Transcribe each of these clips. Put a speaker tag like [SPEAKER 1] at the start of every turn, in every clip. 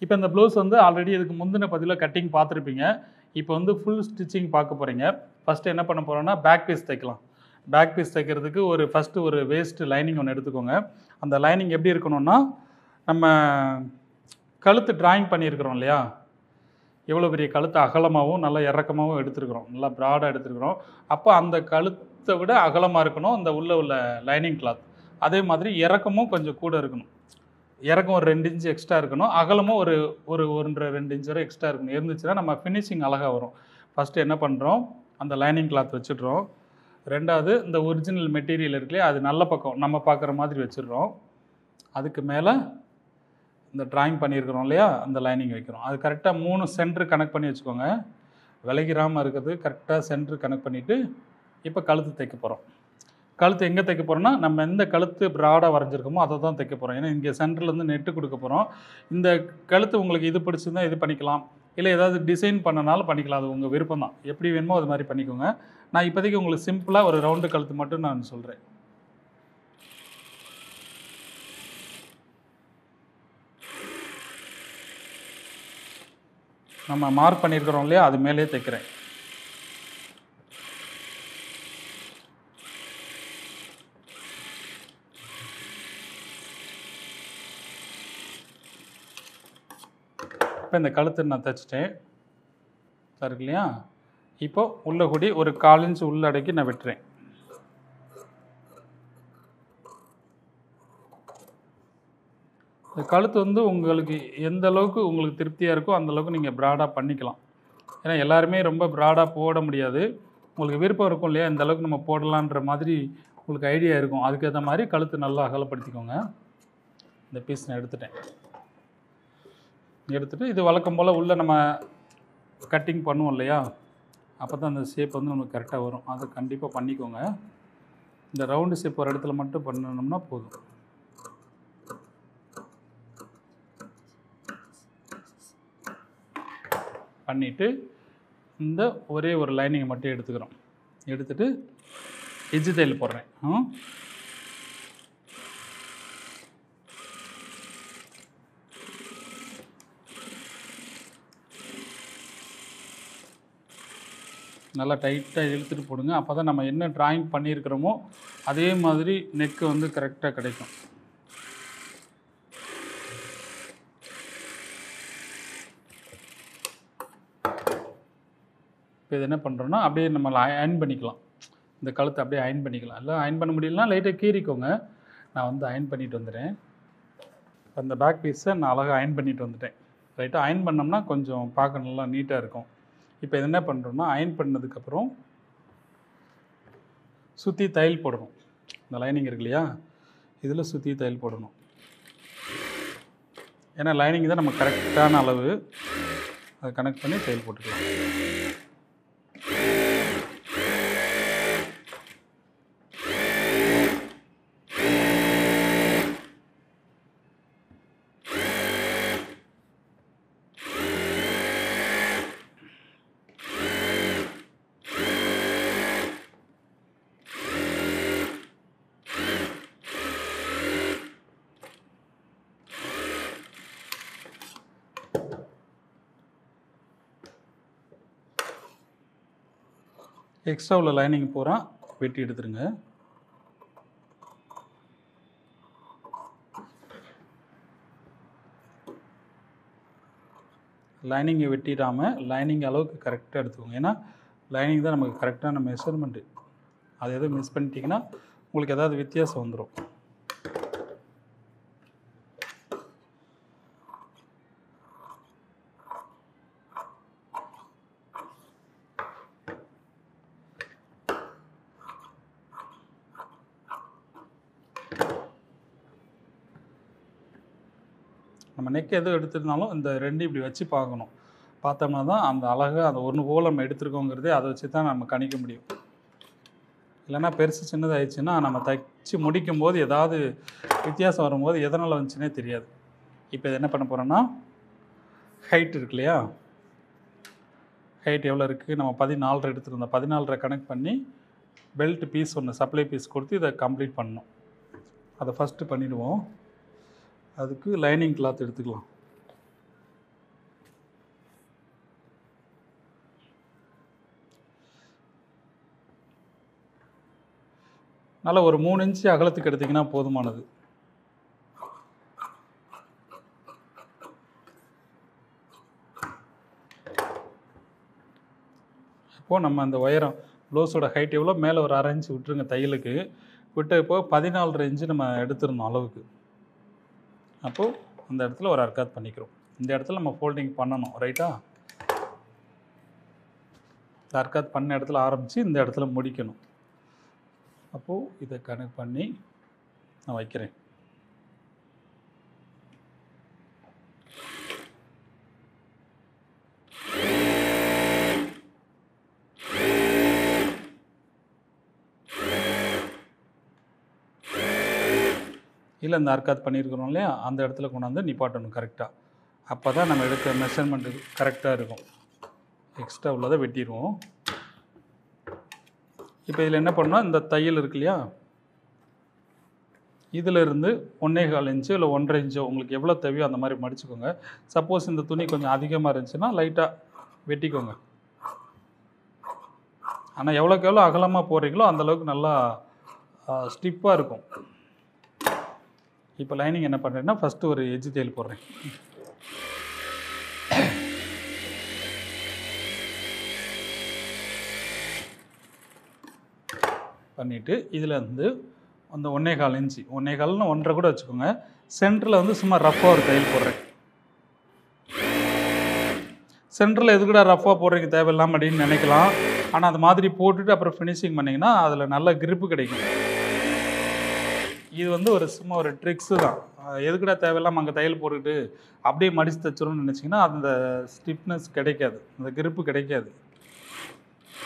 [SPEAKER 1] இப்போ இந்த ப்ளவுஸ் வந்து ஆல்ரெடி இதுக்கு முந்தின பதிவில் கட்டிங் பார்த்துருப்பீங்க. இப்போ வந்து ஃபுல் ஸ்டிச்சிங் பார்க்க போகிறீங்க. ஃபஸ்ட்டு என்ன பண்ண போகிறோன்னா பேக் பீஸ் தைக்கலாம். பேக் பீஸ் தைக்கிறதுக்கு ஃபஸ்ட்டு ஒரு வேஸ்ட் லைனிங் ஒன்று எடுத்துக்கோங்க. அந்த லைனிங் எப்படி இருக்கணும்னா, நம்ம கழுத்து டிராயிங் பண்ணியிருக்கிறோம் இல்லையா, எவ்வளோ பெரிய கழுத்து அகலமாகவும் நல்லா இறக்கமாகவும் எடுத்துருக்குறோம், நல்லா ப்ராடாக எடுத்துருக்குறோம். அப்போ அந்த கழுத்தை விட அகலமாக இருக்கணும் அந்த உள்ள லைனிங் கிளாத். அதே மாதிரி இறக்கமும் கொஞ்சம் கூட இருக்கணும். இறக்கம் ஒரு 2 இன்ச் எக்ஸ்ட்ரா இருக்கணும், அகலமும் ஒரு 1.5 2 இன்ச் வரை எக்ஸ்ட்ரா இருக்கணும். இருந்துச்சுன்னா நம்ம ஃபினிஷிங் அழகாக வரும். ஃபஸ்ட்டு என்ன பண்ணுறோம், அந்த லைனிங் கிளாத் வச்சுடுறோம். ரெண்டாவது இந்த ஒரிஜினல் மெட்டீரியல் இருக்குல்லையா, அது நல்ல பக்கம் நம்ம பார்க்குற மாதிரி வச்சிடுறோம். அதுக்கு மேலே இந்த ட்ராயிங் பண்ணியிருக்கிறோம் இல்லையா, அந்த லைனிங் வைக்கிறோம். அது கரெக்டாக 3 சென்ட்ரு கனெக்ட் பண்ணி வச்சுக்கோங்க. விலகிராமல் இருக்கிறது கரெக்டாக சென்ட்ரு கனெக்ட் பண்ணிவிட்டு இப்போ கழுத்து தைக்க போகிறோம். கழுத்து எங்கே தைக்க போகிறோன்னா, நம்ம எந்த கழுத்து ப்ராடாக வரைஞ்சிருக்கோமோ அதை தான் தைக்க போகிறோம். ஏன்னா இங்கே சென்டர்லேருந்து நெட்டு கொடுக்க போகிறோம். இந்த கழுத்து உங்களுக்கு இது பிடிச்சிருந்தா இது பண்ணிக்கலாம், இல்லை ஏதாவது டிசைன் பண்ணனாலும் பண்ணிக்கலாம். அது உங்கள் விருப்பம் தான், எப்படி வேணுமோ அது மாதிரி பண்ணிக்கோங்க. நான் இப்போதைக்கு உங்களுக்கு சிம்பிளாக ஒரு ரவுண்டு கழுத்து மட்டும் நான் சொல்கிறேன். நம்ம மார்க் பண்ணியிருக்கிறோம் இல்லையா, அது மேலே தைக்கிறேன். இப்போ இந்த கழுத்து நான் தைச்சிட்டேன் இருக்கு இல்லையா. இப்போ உள்ள கூடி ஒரு 1/4 இன்ச் உள்ளடக்கி நான் வெட்டுறேன். இந்த கழுத்து வந்து உங்களுக்கு எந்த அளவுக்கு உங்களுக்கு திருப்தியாக இருக்கோ அந்த அளவுக்கு நீங்கள் ப்ராடாக பண்ணிக்கலாம். ஏன்னா எல்லாருமே ரொம்ப ப்ராடாக போட முடியாது. உங்களுக்கு விருப்பம் இருக்கும் இல்லையா, இந்த அளவுக்கு நம்ம போடலான்ற மாதிரி உங்களுக்கு ஐடியா இருக்கும். அதுக்கேற்ற மாதிரி கழுத்து நல்லா அகலப்படுத்திக்கோங்க. இந்த பீஸ் நான் எடுத்துகிட்டு இது வழக்கம் போல் உள்ளே நம்ம கட்டிங் பண்ணுவோம் இல்லையா, அப்போ தான் அந்த ஷேப் வந்து நமக்கு கரெக்டாக வரும். அதை கண்டிப்பாக பண்ணிக்கோங்க. இந்த ரவுண்டு ஷேப் ஒரு இடத்துல மட்டும் பண்ணணும்னா போதும். பண்ணிவிட்டு இந்த ஒரே ஒரு லைனிங்கை மட்டும் எடுத்துக்கிறோம். எடுத்துகிட்டு எஜ்ஜு தையல் போடுறேன். நல்லா டைட்டாக இழுத்துட்டு போடுங்க. அப்போ தான் நம்ம என்ன ட்ராயிங் பண்ணியிருக்கிறோமோ அதே மாதிரி நெக்கு வந்து கரெக்டாக கிடைக்கும். இப்போ இது என்ன பண்ணுறோன்னா, அப்படியே நம்ம அயன் பண்ணிக்கலாம். இந்த கழுத்தை அப்படியே அயன் பண்ணிக்கலாம். இல்லை அயன் பண்ண முடியலன்னா லைட்டாக கீறிக்கோங்க. நான் வந்து அயன் பண்ணிட்டு வந்துடுறேன். அந்த பேக் பீஸை நான் அழகாக அயன் பண்ணிட்டு வந்துட்டேன். ரைட்டாக அயன் பண்ணோம்னா கொஞ்சம் பார்க்க நல்லா நீட்டாக இருக்கும். இப்போ இது என்ன பண்ணுறோன்னா, அயன் பண்ணதுக்கப்புறம் சுற்றி தையல் போடணும். இந்த லைனிங் இருக்கு இல்லையா, இதில் சுற்றி தையல் போடணும். ஏன்னா லைனிங் தான் நம்ம கரெக்டான அளவு, அதை கனெக்ட் பண்ணி தையல் போட்டுக்கலாம். எக்ஸ்ட்ரா உள்ள லைனிங் பூரா வெட்டி எடுத்துருங்க. லைனிங்கை வெட்டிடாமல் லைனிங் அளவுக்கு கரெக்டாக எடுத்துக்கோங்க. ஏன்னா லைனிங் தான் நமக்கு கரெக்டான மெஷர்மெண்ட்டு. அதை எதுவும் மிஸ் பண்ணிட்டீங்கன்னா உங்களுக்கு ஏதாவது வித்தியாசம் வந்துடும். நம்ம நெக் எதுவும் எடுத்துருந்தாலும் இந்த 2 இப்படி வச்சு பார்க்கணும். பார்த்தோம்னா தான் அந்த அழகாக அந்த ஒன்று போல் நம்ம எடுத்துருக்கோங்கிறதே அதை வச்சு தான் நம்ம கணிக்க முடியும். இல்லைன்னா பெருசு சின்னதாகிடுச்சுன்னா நம்ம தைச்சி முடிக்கும் போது ஏதாவது வித்தியாசம் வரும்போது எதனால் வந்துச்சுன்னே தெரியாது. இப்போ இது என்ன பண்ண போகிறோன்னா, ஹைட் இருக்கு இல்லையா, ஹைட் எவ்வளோ இருக்குது, நம்ம 14 எடுத்துருந்தோம். 14 கனெக்ட் பண்ணி பெல்ட் பீஸ் ஒன்று சப்ளை பீஸ் கொடுத்து இதை கம்ப்ளீட் பண்ணணும். அதை ஃபஸ்ட்டு பண்ணிவிடுவோம். அதுக்கு லைனிங் கிளாத் எடுத்துக்கலாம். நல்லா ஒரு 3 இன்ச்சு அகலத்துக்கு எடுத்திங்கன்னா போதுமானது. இப்போது நம்ம அந்த உயரம் ப்ளவுஸோட ஹைட் எவ்வளோ, மேலே ஒரு 1/2 இன்ச்சு விட்டுருங்க தையலுக்கு. விட்டு இப்போது 14.5 இன்ச்சு நம்ம எடுத்துருந்தோம் அளவுக்கு. அப்போது அந்த இடத்துல ஒரு அர்க்காத் பண்ணிக்கிறோம். இந்த இடத்துல நம்ம ஃபோல்டிங் பண்ணணும், ரைட்டா? இந்த அர்க்காத் பண்ண இடத்துல ஆரம்பித்து இந்த இடத்துல முடிக்கணும். அப்போது இதை கனெக்ட் பண்ணி நான் வைக்கிறேன். இல்லை இந்த அர்க்காத் பண்ணியிருக்கிறோம் இல்லையா, அந்த இடத்துல கொண்டாந்து நிப்பாட்டணும் கரெக்டாக. அப்போ தான் நம்ம எடுக்க மெஷர்மெண்ட்டு கரெக்டாக இருக்கும். எக்ஸ்ட்ரா உள்ளதை வெட்டிடுவோம். இப்போ இதில் என்ன பண்ணால் இந்த தையல் இருக்கு இல்லையா, இதிலிருந்து 1.25 இன்ச்சு இல்லை 1.5 இன்ச்சோ உங்களுக்கு எவ்வளோ தேவையோ அந்த மாதிரி மடிச்சுக்கோங்க. சப்போஸ் இந்த துணி கொஞ்சம் அதிகமாக இருந்துச்சுன்னா லைட்டாக வெட்டிக்கோங்க. ஆனால் எவ்வளோக்கு எவ்வளோ அகலமாக போடுறீங்களோ அந்தளவுக்கு நல்லா ஸ்டிப்பாக இருக்கும். இப்போ லைனிங் என்ன பண்ணுறேன்னா ஃபஸ்ட்டு ஒரு எஜ்ஜு தையல் போடுறேன். பண்ணிவிட்டு இதில் வந்து அந்த 1.25 இன்ச்சு, 1.25ன்னு 1.5 கூட வச்சுக்கோங்க. சென்டரில் வந்து சும்மா ரஃப்பாக ஒரு தையல் போடுறேன். சென்டரில் எதுக்கூட ரஃப்பாக போடுறதுக்கு தேவையில்லாமல் அப்படின்னு நினைக்கலாம். ஆனால் அது மாதிரி போட்டுட்டு அப்புறம் ஃபினிஷிங் பண்ணிங்கன்னா அதில் நல்ல கிரிப்பு கிடைக்கும். இது வந்து ஒரு சும்மா ஒரு ட்ரிக்ஸு தான். எதுக்கூட தேவையில்லாமல் அங்கே தையல் போட்டுக்கிட்டு அப்படியே மடித்து தைச்சிரும்னு நினச்சிங்கன்னா அந்த ஸ்டிஃப்னஸ் கிடைக்காது, அந்த கிரிப்பு கிடைக்காது.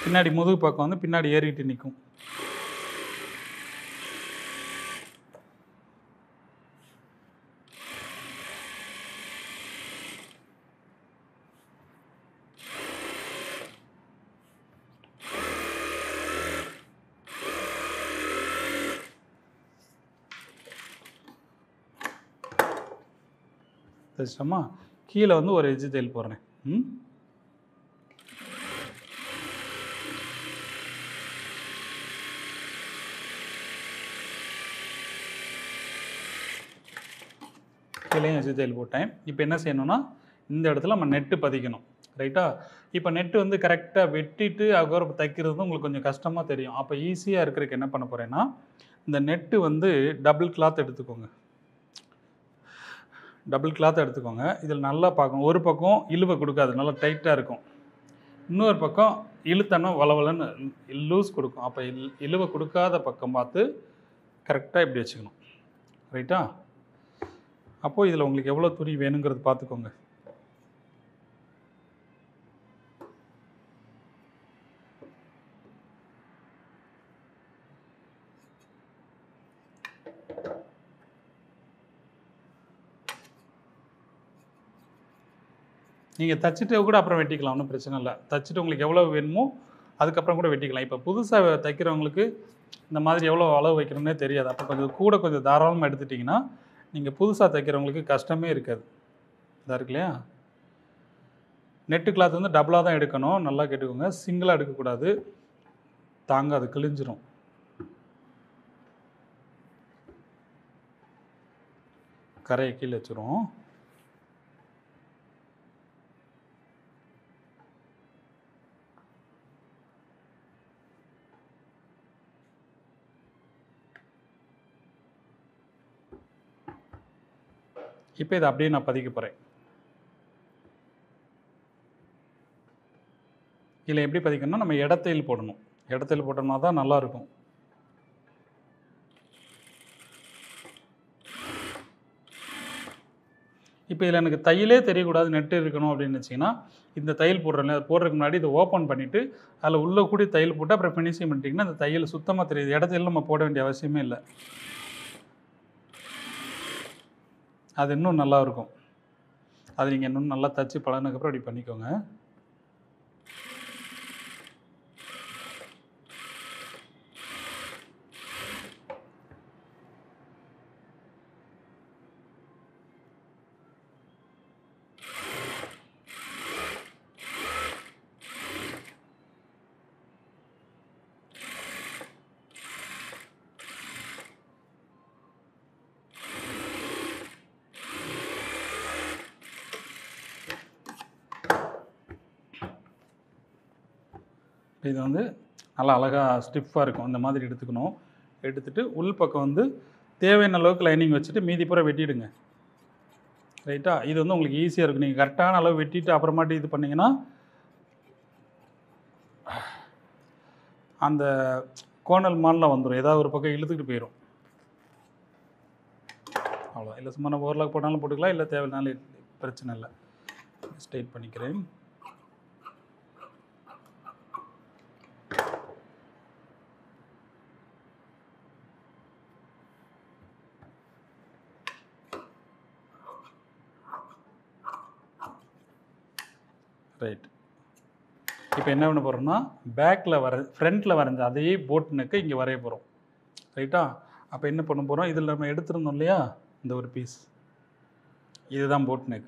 [SPEAKER 1] பின்னாடி முதுகு பக்கம் வந்து பின்னாடி ஏறிட்டு நிற்கும். தைச்சிட்டோமா? கீழே வந்து ஒரு எஜ்ஜு தையல் போடுறேன். கீழேயும் எஜ்ஜு தையல் போட்டேன். இப்போ என்ன செய்யணும்னா இந்த இடத்துல நம்ம நெட்டு பதிக்கணும், ரைட்டா? இப்போ நெட்டு வந்து கரெக்டாக வெட்டிட்டு அதுக்கப்புறம் தைக்கிறது வந்து உங்களுக்கு கொஞ்சம் கஷ்டமாக தெரியும். அப்போ ஈஸியாக இருக்கிறதுக்கு என்ன பண்ண போகிறேன்னா இந்த நெட்டு வந்து டபுள் கிளாத் எடுத்துக்கோங்க. டபுள் கிளாத் எடுத்துக்கோங்க. இதில் நல்லா பார்க்கணும், ஒரு பக்கம் இழுவை கொடுக்காது, நல்லா டைட்டாக இருக்கும். இன்னொரு பக்கம் இழுத்தனா வளவலன்னு லூஸ் கொடுக்கும். அப்போ இழுவை கொடுக்காத பக்கம் பார்த்து கரெக்டாக இப்படி வச்சுக்கணும், ரைட்டா? அப்போது இதில் உங்களுக்கு எவ்வளோ துணி வேணுங்கிறது பார்த்துக்கோங்க. நீங்கள் தச்சுட்டு கூட அப்புறம் வெட்டிக்கலாம், ஒன்றும் பிரச்சனை இல்லை. தச்சுட்டு உங்களுக்கு எவ்வளோ வேணுமோ அதுக்கப்புறம் கூட வெட்டிக்கலாம். இப்போ புதுசாக தைக்கிறவங்களுக்கு இந்த மாதிரி எவ்வளோ அளவு வைக்கணும்னே தெரியாது. அப்போ கொஞ்சம் தாராளமாக எடுத்துட்டிங்கன்னா நீங்கள் புதுசாக தைக்கிறவங்களுக்கு கஷ்டமே இருக்காது. இதாக இருக்கு இல்லையா? நெட்டு கிளாத் வந்து டபுளாக தான் எடுக்கணும், நல்லா கேட்டுக்கோங்க. சிங்கிளாக எடுக்கக்கூடாது, தாங்காது, கிழிஞ்சிரும். கரையை கீழே வச்சுருவோம். இப்போ இதை அப்படியே நான் பதிக்க போகிறேன். இதில் எப்படி பதிக்கணும்னா நம்ம இடத்தையில் போடணும். இடத்தையில் போட்டோம்னா தான் நல்லாயிருக்கும். இப்போ இதில் எனக்கு தையலே தெரியக்கூடாது, நெட்டு இருக்கணும் அப்படின்னு வச்சிங்கன்னா இந்த தையல் போடுறேன், போடுறதுக்கு முன்னாடி இதை ஓப்பன் பண்ணிவிட்டு அதில் உள்ளே கூடி தையல் போட்டு அப்புறம் ஃபினிஷிங் பண்ணிட்டிங்கன்னா அந்த தையல் சுத்தமாக தெரியுது. இடத்தையில் நம்ம போட வேண்டிய அவசியமே இல்லை. அது இன்னும் நல்லாயிருக்கும். அது நீங்கள் இன்னும் நல்லா தச்சு பழகினதுக்கப்புறம் அப்படி பண்ணிக்கோங்க. இது வந்து நல்லா அழகாக ஸ்டிஃபாக இருக்கும். இந்த மாதிரி எடுத்துக்கணும். எடுத்துகிட்டு உள் பக்கம் வந்து தேவையான அளவுக்கு லைனிங் வச்சுட்டு மீதி பூரா வெட்டிடுங்க. ரைட்டா? இது வந்து உங்களுக்கு ஈஸியாக இருக்கும். நீங்கள் கரெக்டான அளவு வெட்டிட்டு அப்புறமாட்டி இது பண்ணிங்கன்னா அந்த கோணல் மாடலில் வந்துடும். ஏதாவது ஒரு பக்கம் இழுத்துக்கிட்டு போயிடும். அவ்வளோ. இல்லை சும்மா நம்ம ஓவர்லாக் போட்டாலும் போட்டுக்கலாம், இல்லை தேவையில்லைனாலும் பிரச்சனை இல்லை. ஸ்ட்ரைட் பண்ணிக்கிறேன். ரைட். இப்போ என்ன பண்ண போகிறோம்னா பேக்கில் ஃப்ரண்ட்டில் வரைஞ்ச அதே போட் நெக்கை இங்கே வரைய போகிறோம். ரைட்டா? அப்போ என்ன பண்ண போகிறோம், இதில் நம்ம எடுத்துருந்தோம் இல்லையா இந்த ஒரு பீஸ், இதுதான் போட் நெக்.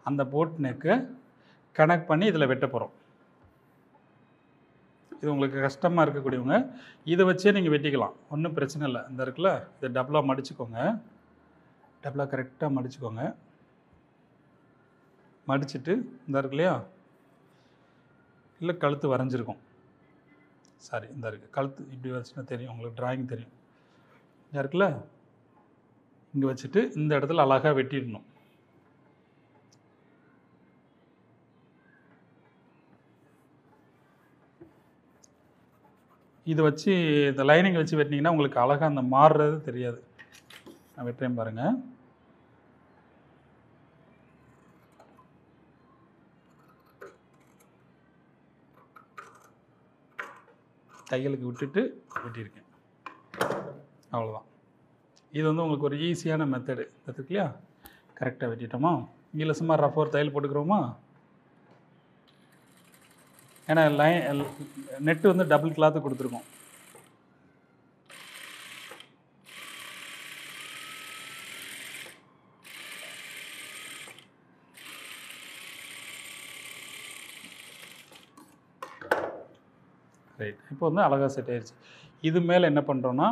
[SPEAKER 1] அந்த போட் நெக்கை கனெக்ட் பண்ணி இதில் வெட்ட போகிறோம். இது உங்களுக்கு கஷ்டமாக இருக்கக்கூடியவங்க இதை வச்சே நீங்கள் வெட்டிக்கலாம், ஒன்றும் பிரச்சனை இல்லை. இந்த இருக்குல்ல, இதை டபுளாக மடிச்சுக்கோங்க. டபுளாக கரெக்டாக மடிச்சுக்கோங்க. மடிச்சுட்டு இந்த இருக்கு இல்லையா, இல்லை கழுத்து வரைஞ்சிருக்கும், சாரி இந்த இருக்குது கழுத்து இப்படி வச்சுன்னா தெரியும் உங்களுக்கு, டிராயிங் தெரியும். இந்த இருக்குல்ல, இங்கே வச்சுட்டு இந்த இடத்துல அழகாக வெட்டிடணும். இது வச்சு இந்த லைனிங் வச்சு வெட்டினீங்கன்னா உங்களுக்கு அழகாக அந்த மாறுறது தெரியாது. நான் வெட்டுறேன் பாருங்கள். தையலுக்கு விட்டுட்டு வெட்டியிருக்கேன். அவ்வளோதான். இது வந்து உங்களுக்கு ஒரு ஈஸியான மெத்தடு. இருக்கு இல்லையா, கரெக்டாக வெட்டிட்டோமா. இதில் சும்மா ரஃப் ஒரு தையல் போட்டுக்கிறோமா. ஏன்னா நெட்டு வந்து டபுள் கிளாத்து கொடுத்துருக்கோம். ரைட். இப்போ வந்து அழகாக செட் ஆயிடுச்சு. இது மேலே என்ன பண்ணுறோன்னா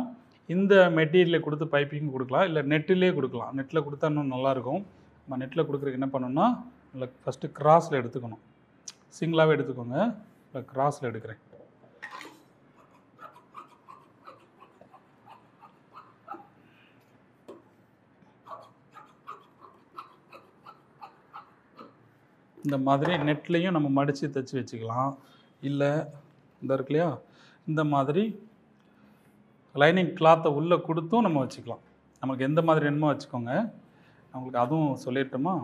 [SPEAKER 1] இந்த மெட்டீரியலை கொடுத்து பைப்பிங் கொடுக்கலாம், இல்லை நெட்டிலே கொடுக்கலாம். நெட்டில் கொடுத்தா இன்னும் நல்லாயிருக்கும். நம்ம நெட்டில் கொடுக்குறதுக்கு என்ன பண்ணணும்னா இல்லை ஃபஸ்ட்டு கிராஸில் எடுத்துக்கணும். சிங்கிளாகவே எடுத்துக்கோங்க. இல்லை கிராஸில் எடுக்கிறேன். இந்த மாதிரி நெட்லேயும் நம்ம மடித்து தைச்சி வச்சுக்கலாம். இல்லை இந்த இருக்கு இல்லையா, இந்த மாதிரி லைனிங் கிளாத்தை உள்ளே கொடுத்தும் நம்ம வச்சுக்கலாம். நமக்கு எந்த மாதிரி வேணுமோ வச்சுக்கோங்க. நம்மளுக்கு அதுவும் சொல்லிட்டோமா.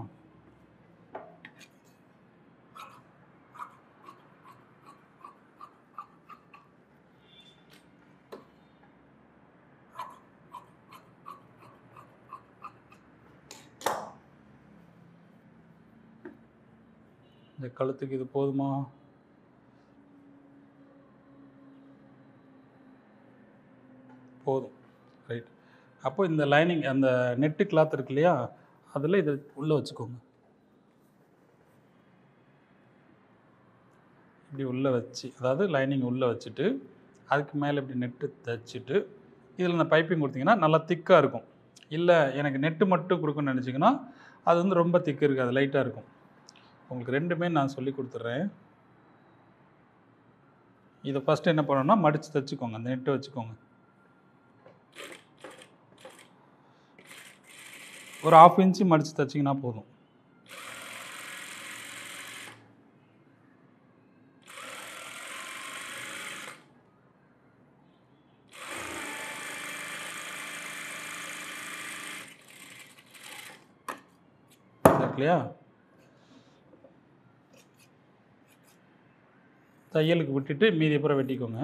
[SPEAKER 1] இந்த கழுத்துக்கு இது போதுமா? போதும். ரைட். அப்போ இந்த லைனிங் அந்த நெட்டு கிளாத் இருக்கு இல்லையா, அதில் இதை உள்ளே வச்சுக்கோங்க. இப்படி உள்ளே வச்சு, அதாவது லைனிங் உள்ளே வச்சுட்டு அதுக்கு மேலே இப்படி நெட்டு தைச்சிட்டு இதில் இந்த பைப்பிங் கொடுத்தீங்கன்னா நல்லா திக்காக இருக்கும். இல்லை எனக்கு நெட்டு மட்டும் கொடுக்கணும்னு நினச்சிங்கன்னா அது வந்து ரொம்ப திக்கு இருக்காது, லைட்டாக இருக்கும். உங்களுக்கு ரெண்டுமே நான் சொல்லி கொடுத்துட்றேன். இதை ஃபஸ்ட்டு என்ன பண்ணணும்னா மடித்து தைச்சிக்கோங்க. அந்த நெட்டை வச்சுக்கோங்க. ஒரு 1/2 இன்ச்சு மடித்து தைச்சிங்கன்னா போதும். இல்லையா, தையலுக்கு விட்டுட்டு மீதி அப்புறம் வெட்டிக்கோங்க.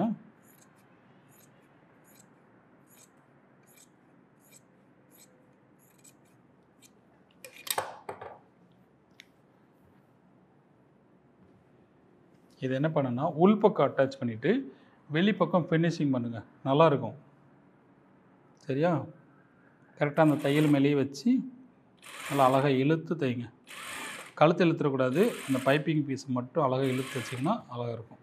[SPEAKER 1] இது என்ன பண்ணுன்னா உள் பக்கம் அட்டாச் பண்ணிவிட்டு வெளிப்பக்கம் ஃபினிஷிங் பண்ணுங்கள், நல்லாயிருக்கும். சரியா? கரெக்டாக அந்த தையல் மேலேயே வச்சு நல்லா அழகாக இழுத்து தைங்க. கழுத்து இழுத்துடக்கூடாது, அந்த பைப்பிங் பீஸ் மட்டும் அழகாக இழுத்து வச்சிங்கன்னா அழகாக இருக்கும்.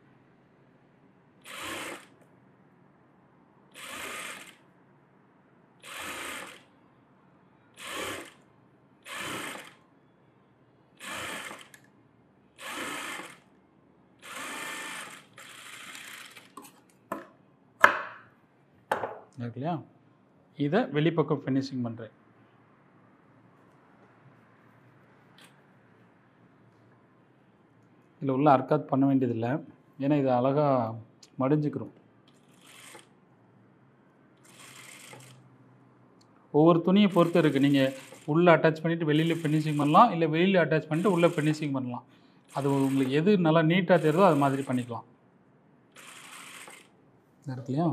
[SPEAKER 1] இருக்கு இல்லையா, இதை வெளிப்பக்கம் ஃபினிஷிங் பண்ணுறேன். இதில் உள்ள அர்க்காத் பண்ண வேண்டியதில்லை, ஏன்னா இது அழகாக மடிஞ்சுக்கிறோம். ஒவ்வொரு துணியை பொறுத்து இருக்குது. நீங்கள் உள்ளே அட்டாச் பண்ணிவிட்டு வெளியில் ஃபினிஷிங் பண்ணலாம், இல்லை வெளியில் அட்டாச் பண்ணிவிட்டு உள்ளே ஃபினிஷிங் பண்ணலாம். அது உங்களுக்கு எது நல்லா நீட்டாக தெரியுதோ அது மாதிரி பண்ணிக்கலாம். இருக்குல்லையா,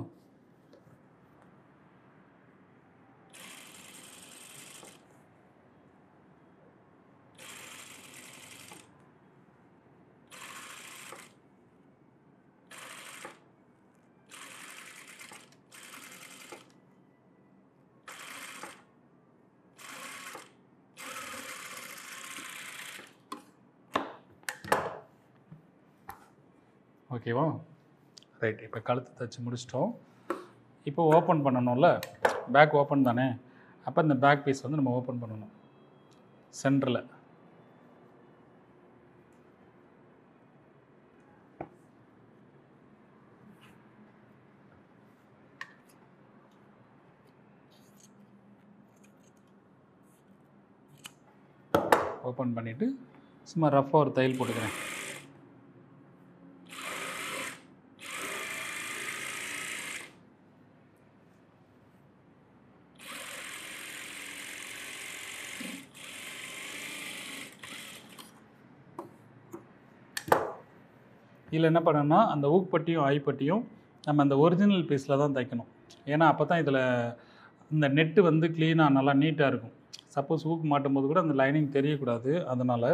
[SPEAKER 1] ஓகேவா? ரைட். இப்போ கழுத்து தைச்சி முடிச்சிட்டோம். இப்போ ஓப்பன் பண்ணணும்ல, பேக் ஓப்பன் தானே, அப்போ இந்த பேக் பீஸ் வந்து நம்ம ஓப்பன் பண்ணணும். சென்டரில் ஓப்பன் பண்ணிவிட்டு சும்மா ரஃப்பாக ஒரு தையல் போட்டுக்கிறேன். இதில் என்ன பண்ணணும்னா அந்த ஊக்பட்டியும் ஐப்பட்டியும் நம்ம அந்த ஒரிஜினல் பீஸில் தான் தைக்கணும். ஏன்னா அப்போ தான் இதில் இந்த நெட்டு வந்து க்ளீனாக நல்லா நீட்டாக இருக்கும். சப்போஸ் ஊக்கு மாட்டும் போது கூட அந்த லைனிங் தெரியக்கூடாது. அதனால்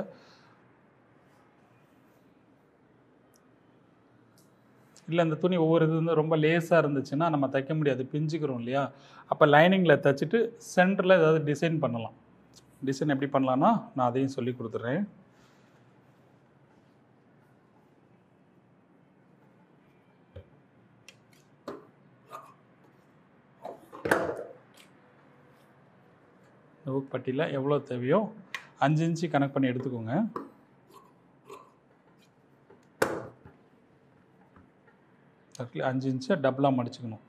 [SPEAKER 1] இல்லை அந்த துணி ஒவ்வொரு இது வந்து ரொம்ப லேஸாக இருந்துச்சுன்னா நம்ம தைக்க முடியாது, பிஞ்சுக்கிறோம் இல்லையா. அப்போ லைனிங்கில் தைச்சிட்டு சென்டரில் ஏதாவது டிசைன் பண்ணலாம். டிசைன் எப்படி பண்ணலான்னா நான் அதையும் சொல்லி கொடுத்துட்றேன். ஊக்பட்டியில் எவ்வளோ தேவையோ 5 இன்ச்சு கனெக்ட் பண்ணி எடுத்துக்கோங்க. அதுக்கு 5 இன்ச்சை டபுளாக மடிச்சுக்கணும்.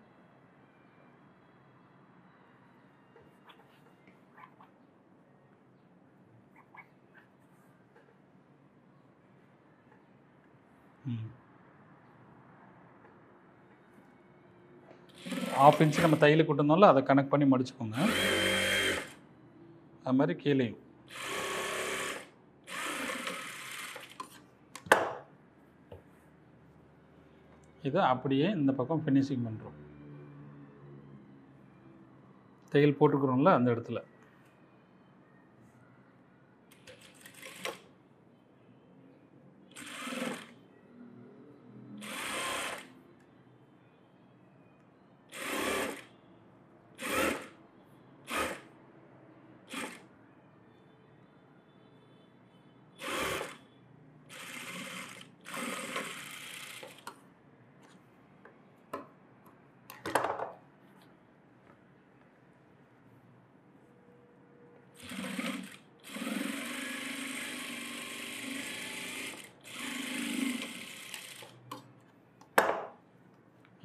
[SPEAKER 1] ½ இன்ச்சு நம்ம தையல் கொட்டிருந்தோம்ல, அதை கனெக்ட் பண்ணி மடிச்சுக்கோங்க. அது மாதிரி கீழேயும் இதை அப்படியே இந்த பக்கம் ஃபினிஷிங் பண்ணுறோம். தையல் போட்டுக்கிறோம்ல அந்த இடத்துல.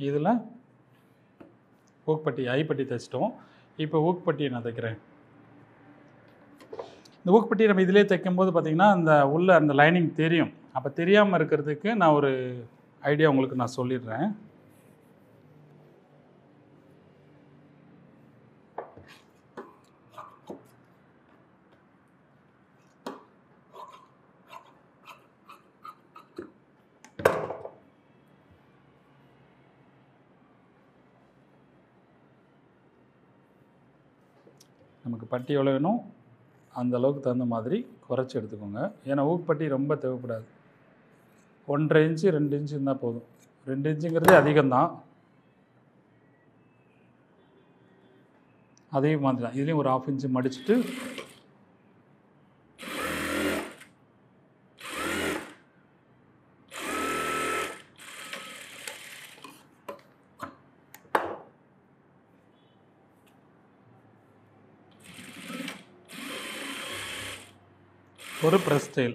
[SPEAKER 1] இதில் ஊக்பட்டி ஐப்பட்டி தைச்சிட்டோம். இப்போ ஊக்பட்டியை நான் தைக்கிறேன். இந்த ஊக்பட்டி நம்ம இதிலே தைக்கும்போது பார்த்திங்கன்னா அந்த உள்ள அந்த லைனிங் தெரியும். அப்போ தெரியாமல் இருக்கிறதுக்கு நான் ஒரு ஐடியா உங்களுக்கு நான் சொல்லிடுறேன். நமக்கு பட்டி எவ்வளோ வேணும் அந்த அளவுக்கு தகுந்த மாதிரி குறைச்சி எடுத்துக்கோங்க. ஏன்னா ஊக்பட்டி ரொம்ப தேவைப்படாது. 1.5 இன்ச்சு 2 இன்ச்சு இருந்தால் போதும். 2 இன்ச்சுங்கிறதே அதிகம்தான். அதே மாதிரி தான் இதுலேயும் ஒரு ½ இன்ச்சு மடிச்சுட்டு ஒரு ப்ரெஸ் ஸ்டைல்.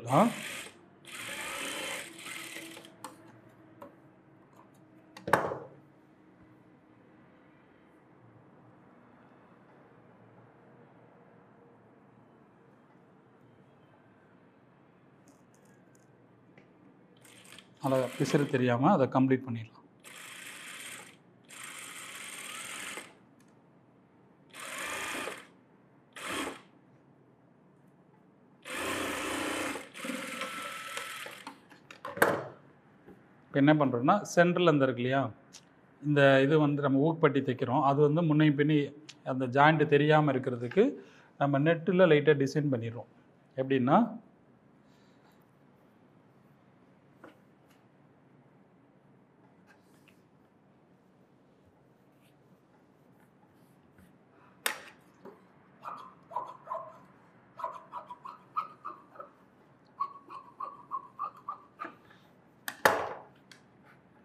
[SPEAKER 1] அழகாக பிசுறு தெரியாமல் அதை கம்ப்ளீட் பண்ணிடலாம். இப்போ என்ன பண்ணுறோன்னா சென்டரில் இந்த இருக்கு இல்லையா, இந்த இது வந்து நம்ம ஊக்குப்பட்டி தைக்கிறோம், அது வந்து முன்னையும் பின்னி அந்த ஜாயிண்ட்டு தெரியாமல் இருக்கிறதுக்கு நம்ம நெட்டில் லைட்டாக டிசைன் பண்ணிடுறோம். எப்படின்னா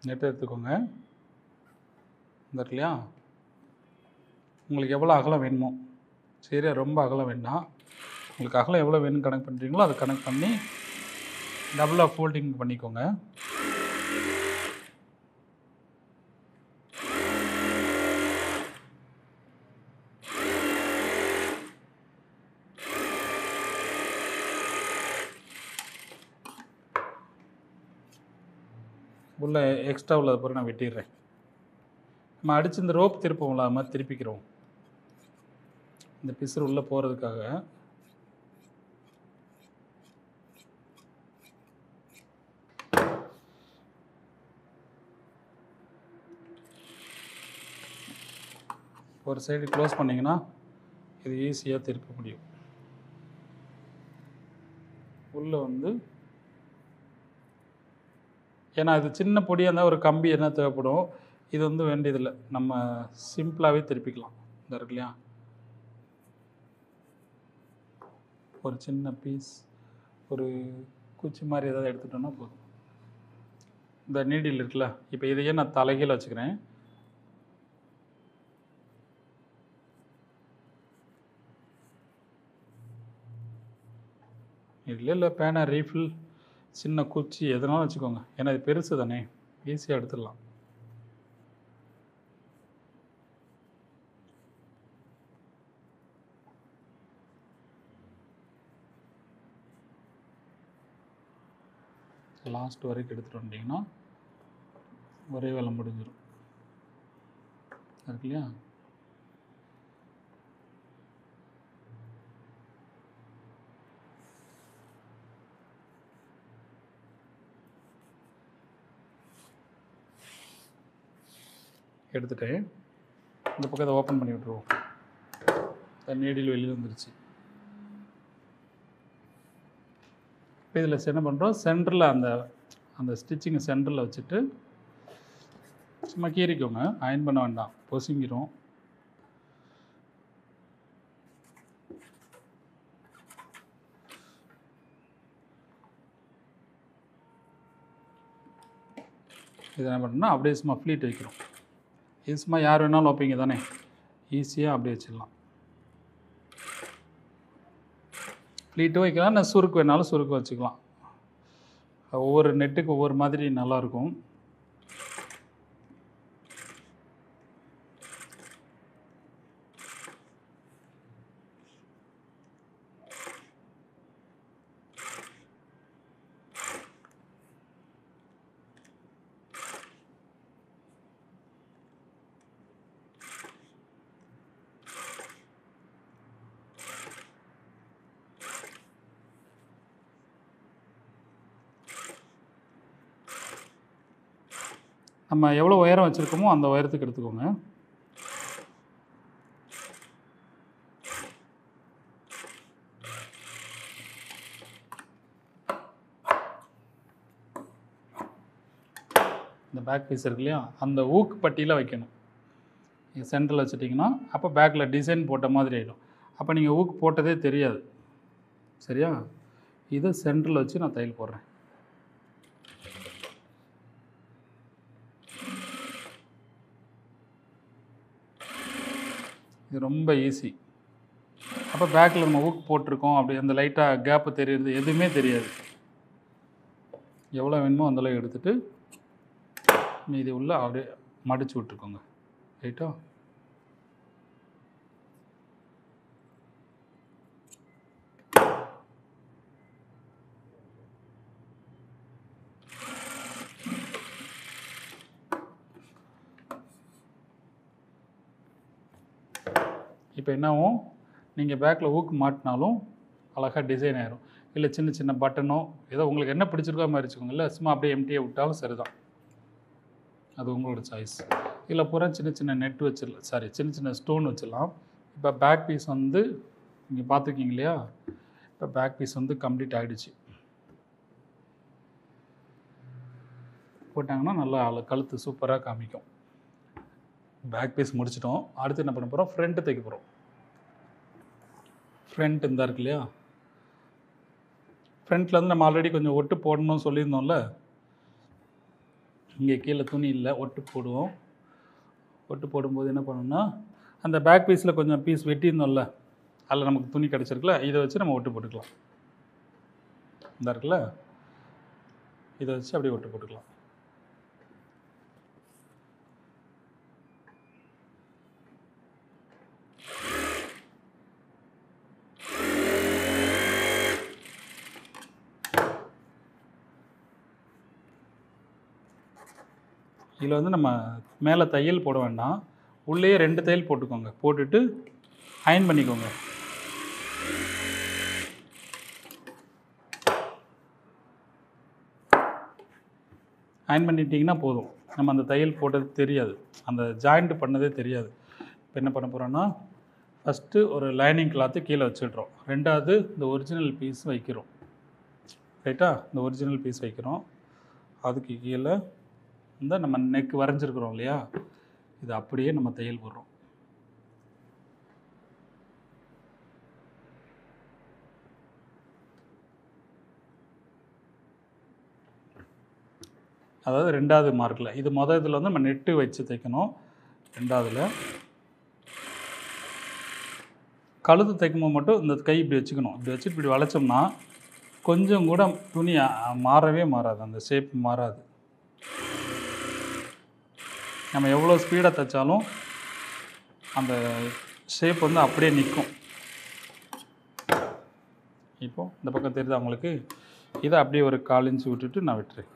[SPEAKER 1] நெட்டை எடுத்துக்கோங்க. இந்த இருக்கு இல்லையா, உங்களுக்கு எவ்வளோ அகலம் வேணுமோ, சரியா ரொம்ப அகலம் வேண்டாம், உங்களுக்கு அகலம் எவ்வளோ வேணும்னு கனெக்ட் பண்ணுறீங்களோ அதை கனெக்ட் பண்ணி டபுளாக ஃபோல்டிங் பண்ணிக்கோங்க. உள்ள எக்ஸ்ட்ரா உள்ளதை பிறகு நான் வெட்டிடுறேன். நம்ம அடித்து இந்த ரோப் திருப்போம்ல, அது மாதிரி திருப்பிக்கிறோம் இந்த பிசுறு உள்ளே போகிறதுக்காக. ஒரு சைடு க்ளோஸ் பண்ணிங்கன்னா இது ஈஸியாக திருப்ப முடியும். உள்ளே வந்து ஏன்னா இது சின்ன பொடியாக இருந்தால் ஒரு கம்பி என்ன தேவைப்படும், இது வந்து வேண்டியதில்லை, நம்ம சிம்பிளாகவே திருப்பிக்கலாம். இந்த இருக்கு இல்லையா, ஒரு சின்ன பீஸ் ஒரு குச்சி மாதிரி ஏதாவது எடுத்துட்டோன்னா போதும். இந்த நீடில் இருக்குல்ல, இப்போ இதையே நான் தலைகீழ வச்சுக்கிறேன். இல்லை பேனா, ரீஃபில், சின்ன குச்சி எதனாலும் வச்சுக்கோங்க, ஏன்னா இது பெருசு தானே, ஈஸியாக எடுத்துடலாம். லாஸ்ட் வரைக்கும் எடுத்துகிட்டு வந்தீங்கன்னா ஒரே வேலை முடிஞ்சிடும். இருக்கு இல்லையா, எடுத்துட்டேன். இந்த பக்கத்தை ஓப்பன் பண்ணி விட்ருவோம். நீடில் வெளியில் வந்துருச்சு. இப்போ இதில் என்ன பண்ணுறோம், சென்டரில் அந்த ஸ்டிச்சிங்கை சென்டரில் வச்சுட்டு சும்மா கீறிக்கோங்க, அயன் பண்ண வேண்டாம், பொசுங்கிரும். இது என்ன பண்ணணும்னா அப்படியே சும்மா ஃப்ளீட் வைக்கிறோம். இது சும்மா யார் வேணாலும் வைப்பீங்க தானே, ஈஸியாக அப்படியே வச்சிடலாம். ஃப்ளீட்டும் வைக்கலாம், நான் சுருக்கு வேணாலும் சுருக்கு வச்சுக்கலாம். ஒவ்வொரு நெட்டுக்கு ஒவ்வொரு மாதிரி நல்லாயிருக்கும். நம்ம எவ்வளோ உயரம் வச்சுருக்கோமோ அந்த உயரத்துக்கு எடுத்துக்கோங்க. இந்த பேக் பீஸ் இருக்கு இல்லையா, அந்த ஊக்கு பட்டியில் வைக்கணும். நீங்கள் சென்டரில் வச்சுட்டிங்கன்னா அப்போ பேக்கில் டிசைன் போட்ட மாதிரி ஆகிடும். அப்போ நீங்கள் ஊக்கு போட்டதே தெரியாது. சரியா, இதை சென்டரில் வச்சு நான் தையல் போடுறேன். இது ரொம்ப ஈஸி. அப்போ பேக்கில் நம்ம ஊக்கு போட்டிருக்கோம், அப்படி அந்த லைட்டாக கேப்பு தெரியுறது எதுவுமே தெரியாது. எவ்வளோ வேணுமோ அந்தளவு எடுத்துகிட்டு மீதி உள்ள அப்படியே மடித்து விட்டுருக்கோங்க. ரைட்டா, இப்போ என்னாகும், நீங்கள் பேக்கில் ஊக்கு மாட்டினாலும் அழகாக டிசைன் ஆயிரும். இல்லை சின்ன சின்ன பட்டனோ ஏதோ உங்களுக்கு என்ன பிடிச்சிருக்கோ மாதிரி வச்சுக்கோங்க. இல்லை சும்மா அப்படியே எம்டியாக விட்டாலும் சரிதான், அது உங்களோட சாய்ஸ். இதில் பூரா சின்ன சின்ன நெட் வச்சிடலாம், சாரி சின்ன சின்ன ஸ்டோன் வச்சிடலாம். இப்போ பேக் பீஸ் வந்து நீங்கள் பார்த்துருக்கீங்க இல்லையா, இப்போ பேக் பீஸ் வந்து கம்ப்ளீட் ஆகிடுச்சு. போட்டாங்கன்னா நல்லா கழுத்து சூப்பராக காமிக்கும். பேக் பீஸ் முடிச்சிட்டோம். அடுத்து என்ன பண்ண போகிறோம், ஃப்ரண்ட்டு தைக்க போகிறோம். ஃப்ரண்ட் இந்த இருக்கு இல்லையா, ஃப்ரண்ட்டில் வந்து நம்ம ஆல்ரெடி கொஞ்சம் ஒட்டு போடணும்னு சொல்லியிருந்தோம்ல. இங்கே கீழே துணி இல்லை, ஒட்டு போடுவோம். ஒட்டு போடும்போது என்ன பண்ணணும்னா, அந்த பேக் பீஸில் கொஞ்சம் பீஸ் வெட்டியிருந்தோம்ல, அதில் நமக்கு துணி கிடச்சிருக்குல்ல, இதை வச்சு நம்ம ஒட்டு போட்டுக்கலாம். இந்த இருக்குல்ல, இதை வச்சு அப்படியே ஒட்டு போட்டுக்கலாம். இதில் வந்து நம்ம மேலே தையல் போட வேண்டாம், உள்ளேயே 2 தையல் போட்டுக்கோங்க. போட்டுட்டு அயன் பண்ணிக்கோங்க. அயன் பண்ணிட்டிங்கன்னா போதும், நம்ம அந்த தையல் போட்டது தெரியாது, அந்த ஜாயிண்ட் பண்ணதே தெரியாது. இப்போ என்ன பண்ண போகிறோன்னா, ஃபஸ்ட்டு ஒரு லைனிங் கிளாத்து கீழே வச்சிடுறோம். 2வது இந்த ஒரிஜினல் பீஸ் வைக்கிறோம். ரைட்டா, இந்த ஒரிஜினல் பீஸ் வைக்கிறோம். அதுக்கு கீழே இந்த நம்ம நெக் வரைஞ்சிருக்கிறோம் இல்லையா, இது அப்படியே நம்ம தையல் போடுறோம். அதாவது 2வது மார்க்கில், இது மொதல் இதில் வந்து நம்ம நெட்டு வச்சு தைக்கணும். 2வதுல கழுத்து தைக்கும்போது மட்டும் இந்த கை இப்படி வச்சுக்கணும். இப்படி வச்சு இப்படி வளைச்சோம்னா கொஞ்சம் கூட துணி மாறவே மாறாது, அந்த ஷேப் மாறாது. நம்ம எவ்வளோ ஸ்பீடாக தைச்சாலும் அந்த ஷேப் வந்து அப்படியே நிற்கும். இப்போது இந்த பக்கம் தெரியுது அவங்களுக்கு, இதை அப்படியே ஒரு 1/4 இன்ச் விட்டுட்டு நான் விட்டுறேன்.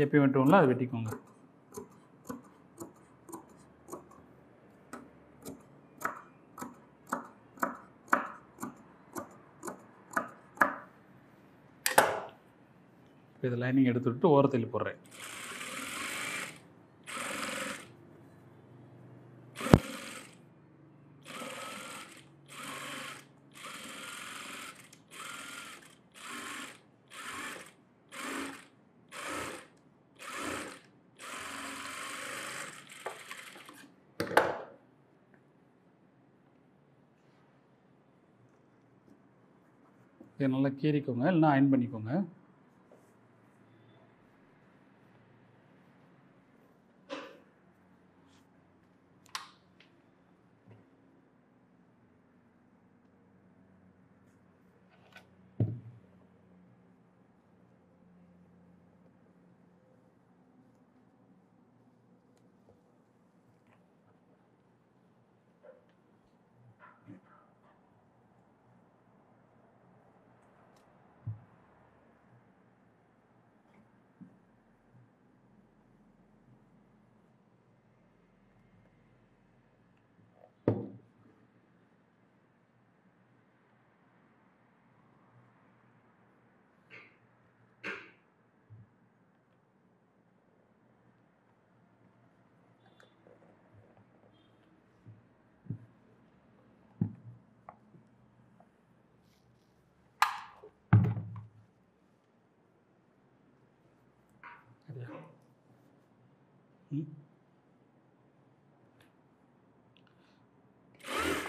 [SPEAKER 1] எப்பயும் வெட்டுவோம்ல, அதை வெட்டிக்கோங்க. இப்போ இதை லைனிங் எடுத்து விட்டு ஓரத்தில் போடுறேன். இதை நல்லா கீறிக்கோங்க, இல்லைன்னா அயன் பண்ணிக்கோங்க.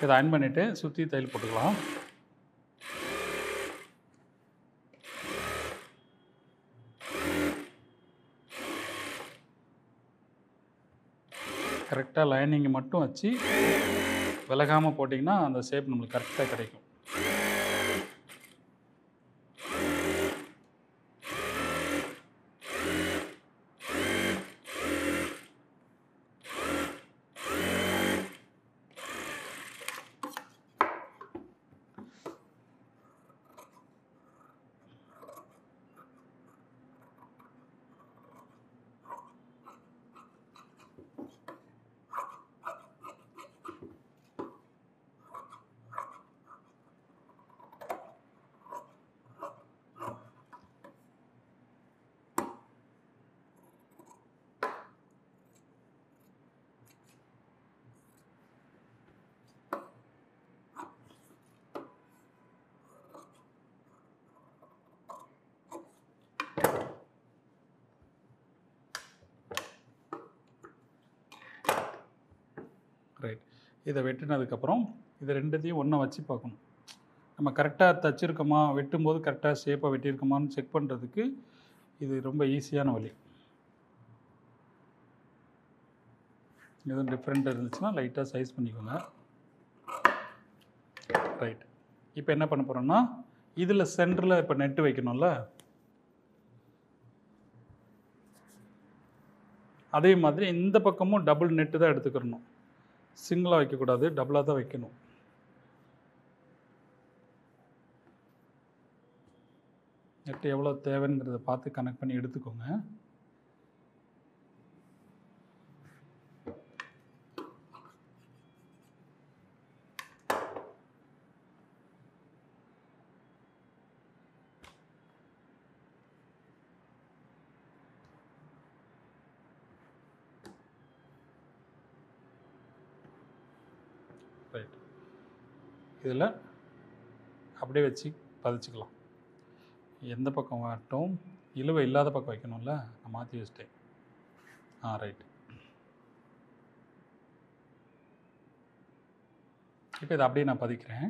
[SPEAKER 1] இதை அயன் பண்ணிவிட்டு சுற்றி தையல் போட்டுக்கலாம். கரெக்டாக லைனிங்கை மட்டும் வச்சு விலகாமல் போட்டிங்கன்னா அந்த ஷேப் நம்மளுக்கு கரெக்டாக கிடைக்கும். இதை வெட்டினதுக்கப்புறம் இதை ரெண்டுத்தையும் ஒன்றா வச்சு பார்க்கணும். நம்ம கரெக்டாக தச்சுருக்கோமா, வெட்டும்போது கரெக்டாக ஷேப்பாக வெட்டியிருக்கோமான்னு செக் பண்ணுறதுக்கு இது ரொம்ப ஈஸியான வழி. எதுவும் டிஃப்ரெண்ட் இருந்துச்சுன்னா லைட்டாக சைஸ் பண்ணிக்கோங்க. ரைட். இப்போ என்ன பண்ண போகிறோம்னா, இதில் சென்டரில் இப்போ நெட்டு வைக்கணும்ல, அதே மாதிரி இந்த பக்கமும் டபுள் நெட்டு தான் எடுத்துக்கிறணும். சிங்கிளாக வைக்கக்கூடாது, டபுளாக தான் வைக்கணும். நெட்டு எவ்வளோ தேவைங்கிறத பார்த்து கனெக்ட் பண்ணி எடுத்துக்கோங்க. ரைட். இதில் அப்படியே வச்சு பதிச்சுக்கலாம். எந்த பக்கம் வரட்டும், இழுவை இல்லாத பக்கம் வைக்கணும்ல, நான் மாற்றி வச்சிட்டேன். ரைட். இப்போ இதை அப்படியே நான் பதிக்கிறேன்.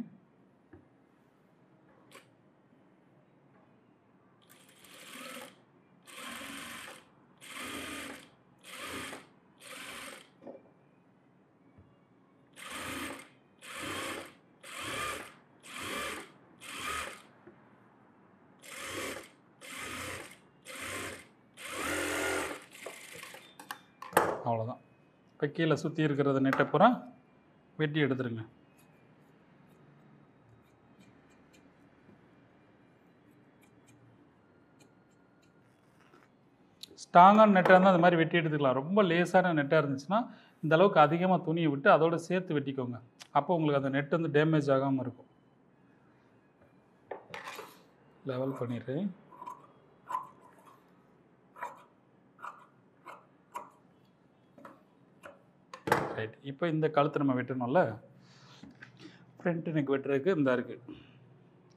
[SPEAKER 1] அவ்வளோதான். இப்போ கீழே சுற்றி இருக்கிறத நெட்டை பூரா வெட்டி எடுத்துருங்க. ஸ்ட்ராங்கான நெட்டாக இருந்தால் அந்த மாதிரி வெட்டி எடுத்துக்கலாம். ரொம்ப லேசான நெட்டாக இருந்துச்சுன்னா இந்த அளவுக்கு அதிகமாக துணியை விட்டு அதோடு சேர்த்து வெட்டிக்கோங்க. அப்போ உங்களுக்கு அந்த நெட் வந்து டேமேஜ் ஆகாமல் இருக்கும். லெவல் பண்ணிடுறேன். ரைட். இப்போ இந்த கழுத்து நம்ம வெட்டணும்ல, ஃப்ரண்ட் நெக் வெட்டுறதுக்கு இந்த இருக்குது.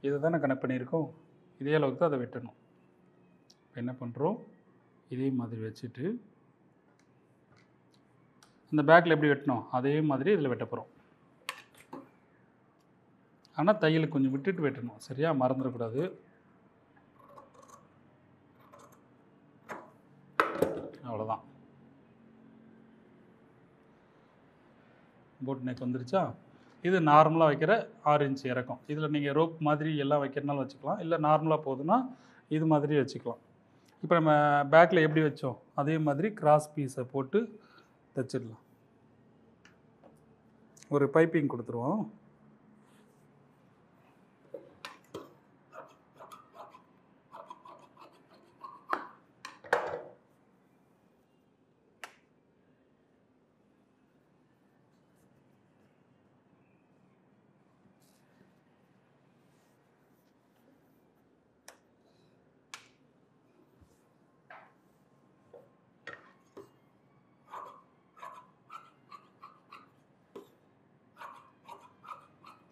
[SPEAKER 1] இதை தானே கனெக்ட் பண்ணியிருக்கோம், இதே அளவுக்கு தான் அதை வெட்டணும். இப்போ என்ன பண்ணுறோம், இதே மாதிரி வச்சுட்டு இந்த பேக்கில் எப்படி வெட்டணும் அதே மாதிரி இதில் வெட்ட போகிறோம். ஆனால் தையலுக்கு கொஞ்சம் விட்டுட்டு வெட்டணும், சரியா? மறந்துடக்கூடாது. அவ்வளோதான். போட் நெக் வந்துருச்சா? இது நார்மலாக வைக்கிற 6 இன்ச் இறக்கம். இதில் நீங்கள் ரோப் மாதிரி எல்லாம் வைக்கிறனாலும் வச்சுக்கலாம், இல்லை நார்மலாக போகுதுன்னா இது மாதிரி வச்சுக்கலாம். இப்போ நம்ம பேக்கில் எப்படி வச்சோம் அதே மாதிரி கிராஸ் பீஸை போட்டு தைச்சிடலாம். ஒரு பைப்பிங் கொடுத்துருவோம்.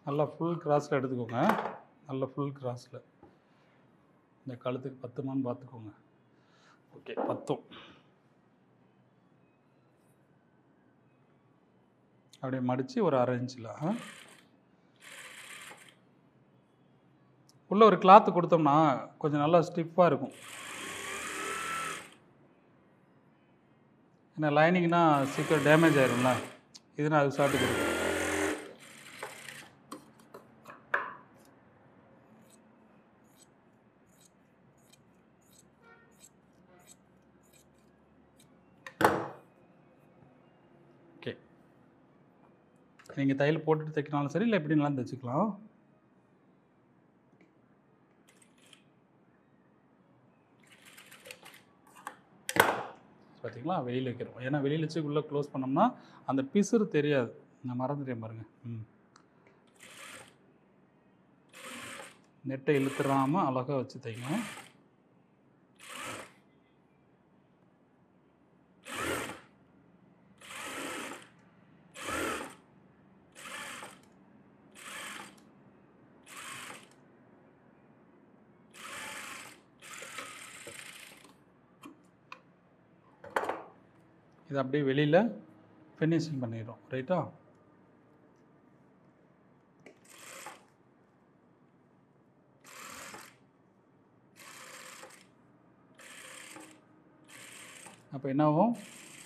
[SPEAKER 1] நல்லா ஃபுல் கிராஸில் எடுத்துக்கோங்க. நல்லா ஃபுல் கிராஸில் இந்த கழுத்துக்கு பத்துமான்னு பார்த்துக்கோங்க. ஓகே, பத்தும். அப்படியே மடித்து ஒரு 1/2 இன்ச்சில் உள்ள ஒரு கிளாத்து கொடுத்தோம்னா கொஞ்சம் நல்லா ஸ்டிஃபாக இருக்கும். ஏன்னா லைனிங்னா சீக்கிரம் டேமேஜ் ஆயிரும்ல, இதுனா அது சாப்பிட்டு கொடுக்கும். ஓகே, நீங்கள் தையல் போட்டுட்டு தைக்கினாலும் சரி, இல்லை எப்படினாலும் தைச்சிக்கலாம். பார்த்தீங்களா? வெளியில் வைக்கிறோம், ஏன்னா வெளியில் வச்சு உள்ளே க்ளோஸ் பண்ணோம்னா அந்த பிசுறு தெரியாது. நான் மறந்துட்டேன் பாருங்கள். நெட்டை இழுத்துறாமல் அழகாக வச்சு தைங்க. இது அப்படியே வெளியில் ஃபினிஷிங் பண்ணிடுறோம். ரைட்டா? அப்போ என்னாகும்,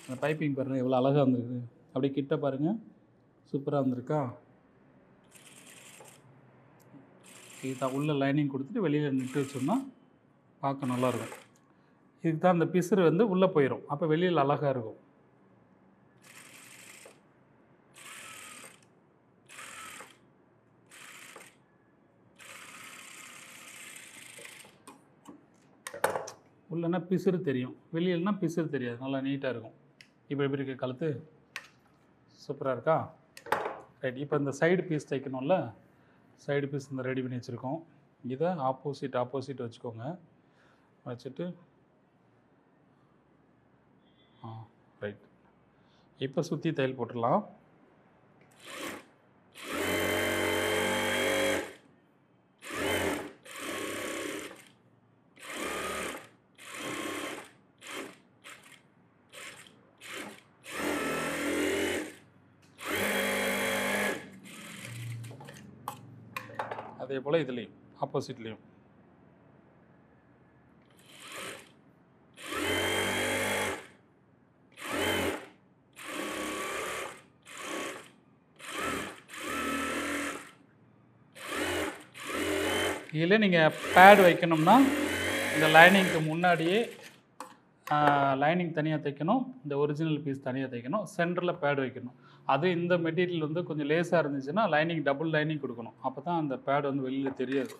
[SPEAKER 1] அந்த பைப்பிங் பாருங்கள் எவ்வளோ அழகாக வந்திருக்கு. அப்படியே கிட்ட பாருங்கள், சூப்பராக வந்திருக்கா. இதுதான் உள்ள லைனிங் கொடுத்துட்டு வெளியில் நிட்டு வச்சோம்னா பார்க்க நல்லாயிருக்கும். இதுக்கு தான் அந்த பிசுறு வந்து உள்ளே போயிடும், அப்போ வெளியில் அழகாக இருக்கும். உள்ளனா பிசுறு தெரியும், வெளியிலனா பிசுறு தெரியாது, நல்லா நீட்டாக இருக்கும். இப்போ எப்படி இருக்குது கழுத்து, சூப்பராக இருக்கா. ரைட், இப்போ இந்த சைடு பீஸ் தைக்கணும்ல, சைடு பீஸ் இந்த ரெடி பண்ணி வச்சுருக்கோம். இதை ஆப்போசிட் வச்சுக்கோங்க. வச்சுட்டு ரைட், இப்போ சுற்றி தையல் போட்டுடலாம். அதே போல் இதுலேயும் ஆப்போசிட்லேயும். இதில் நீங்கள் பேட் வைக்கணும்னா இந்த லைனிங்க்கு முன்னாடியே லைனிங் தனியாக தைக்கணும், இந்த ஒரிஜினல் பீஸ் தனியாக தைக்கணும், சென்டரில் பேட் வைக்கணும். அது இந்த மெட்டீரியல் வந்து கொஞ்சம் லேஸாக இருந்துச்சுன்னா லைனிங் டபுள் லைனிங் கொடுக்கணும், அப்போ தான் அந்த பேட் வந்து வெளியில் தெரியாது.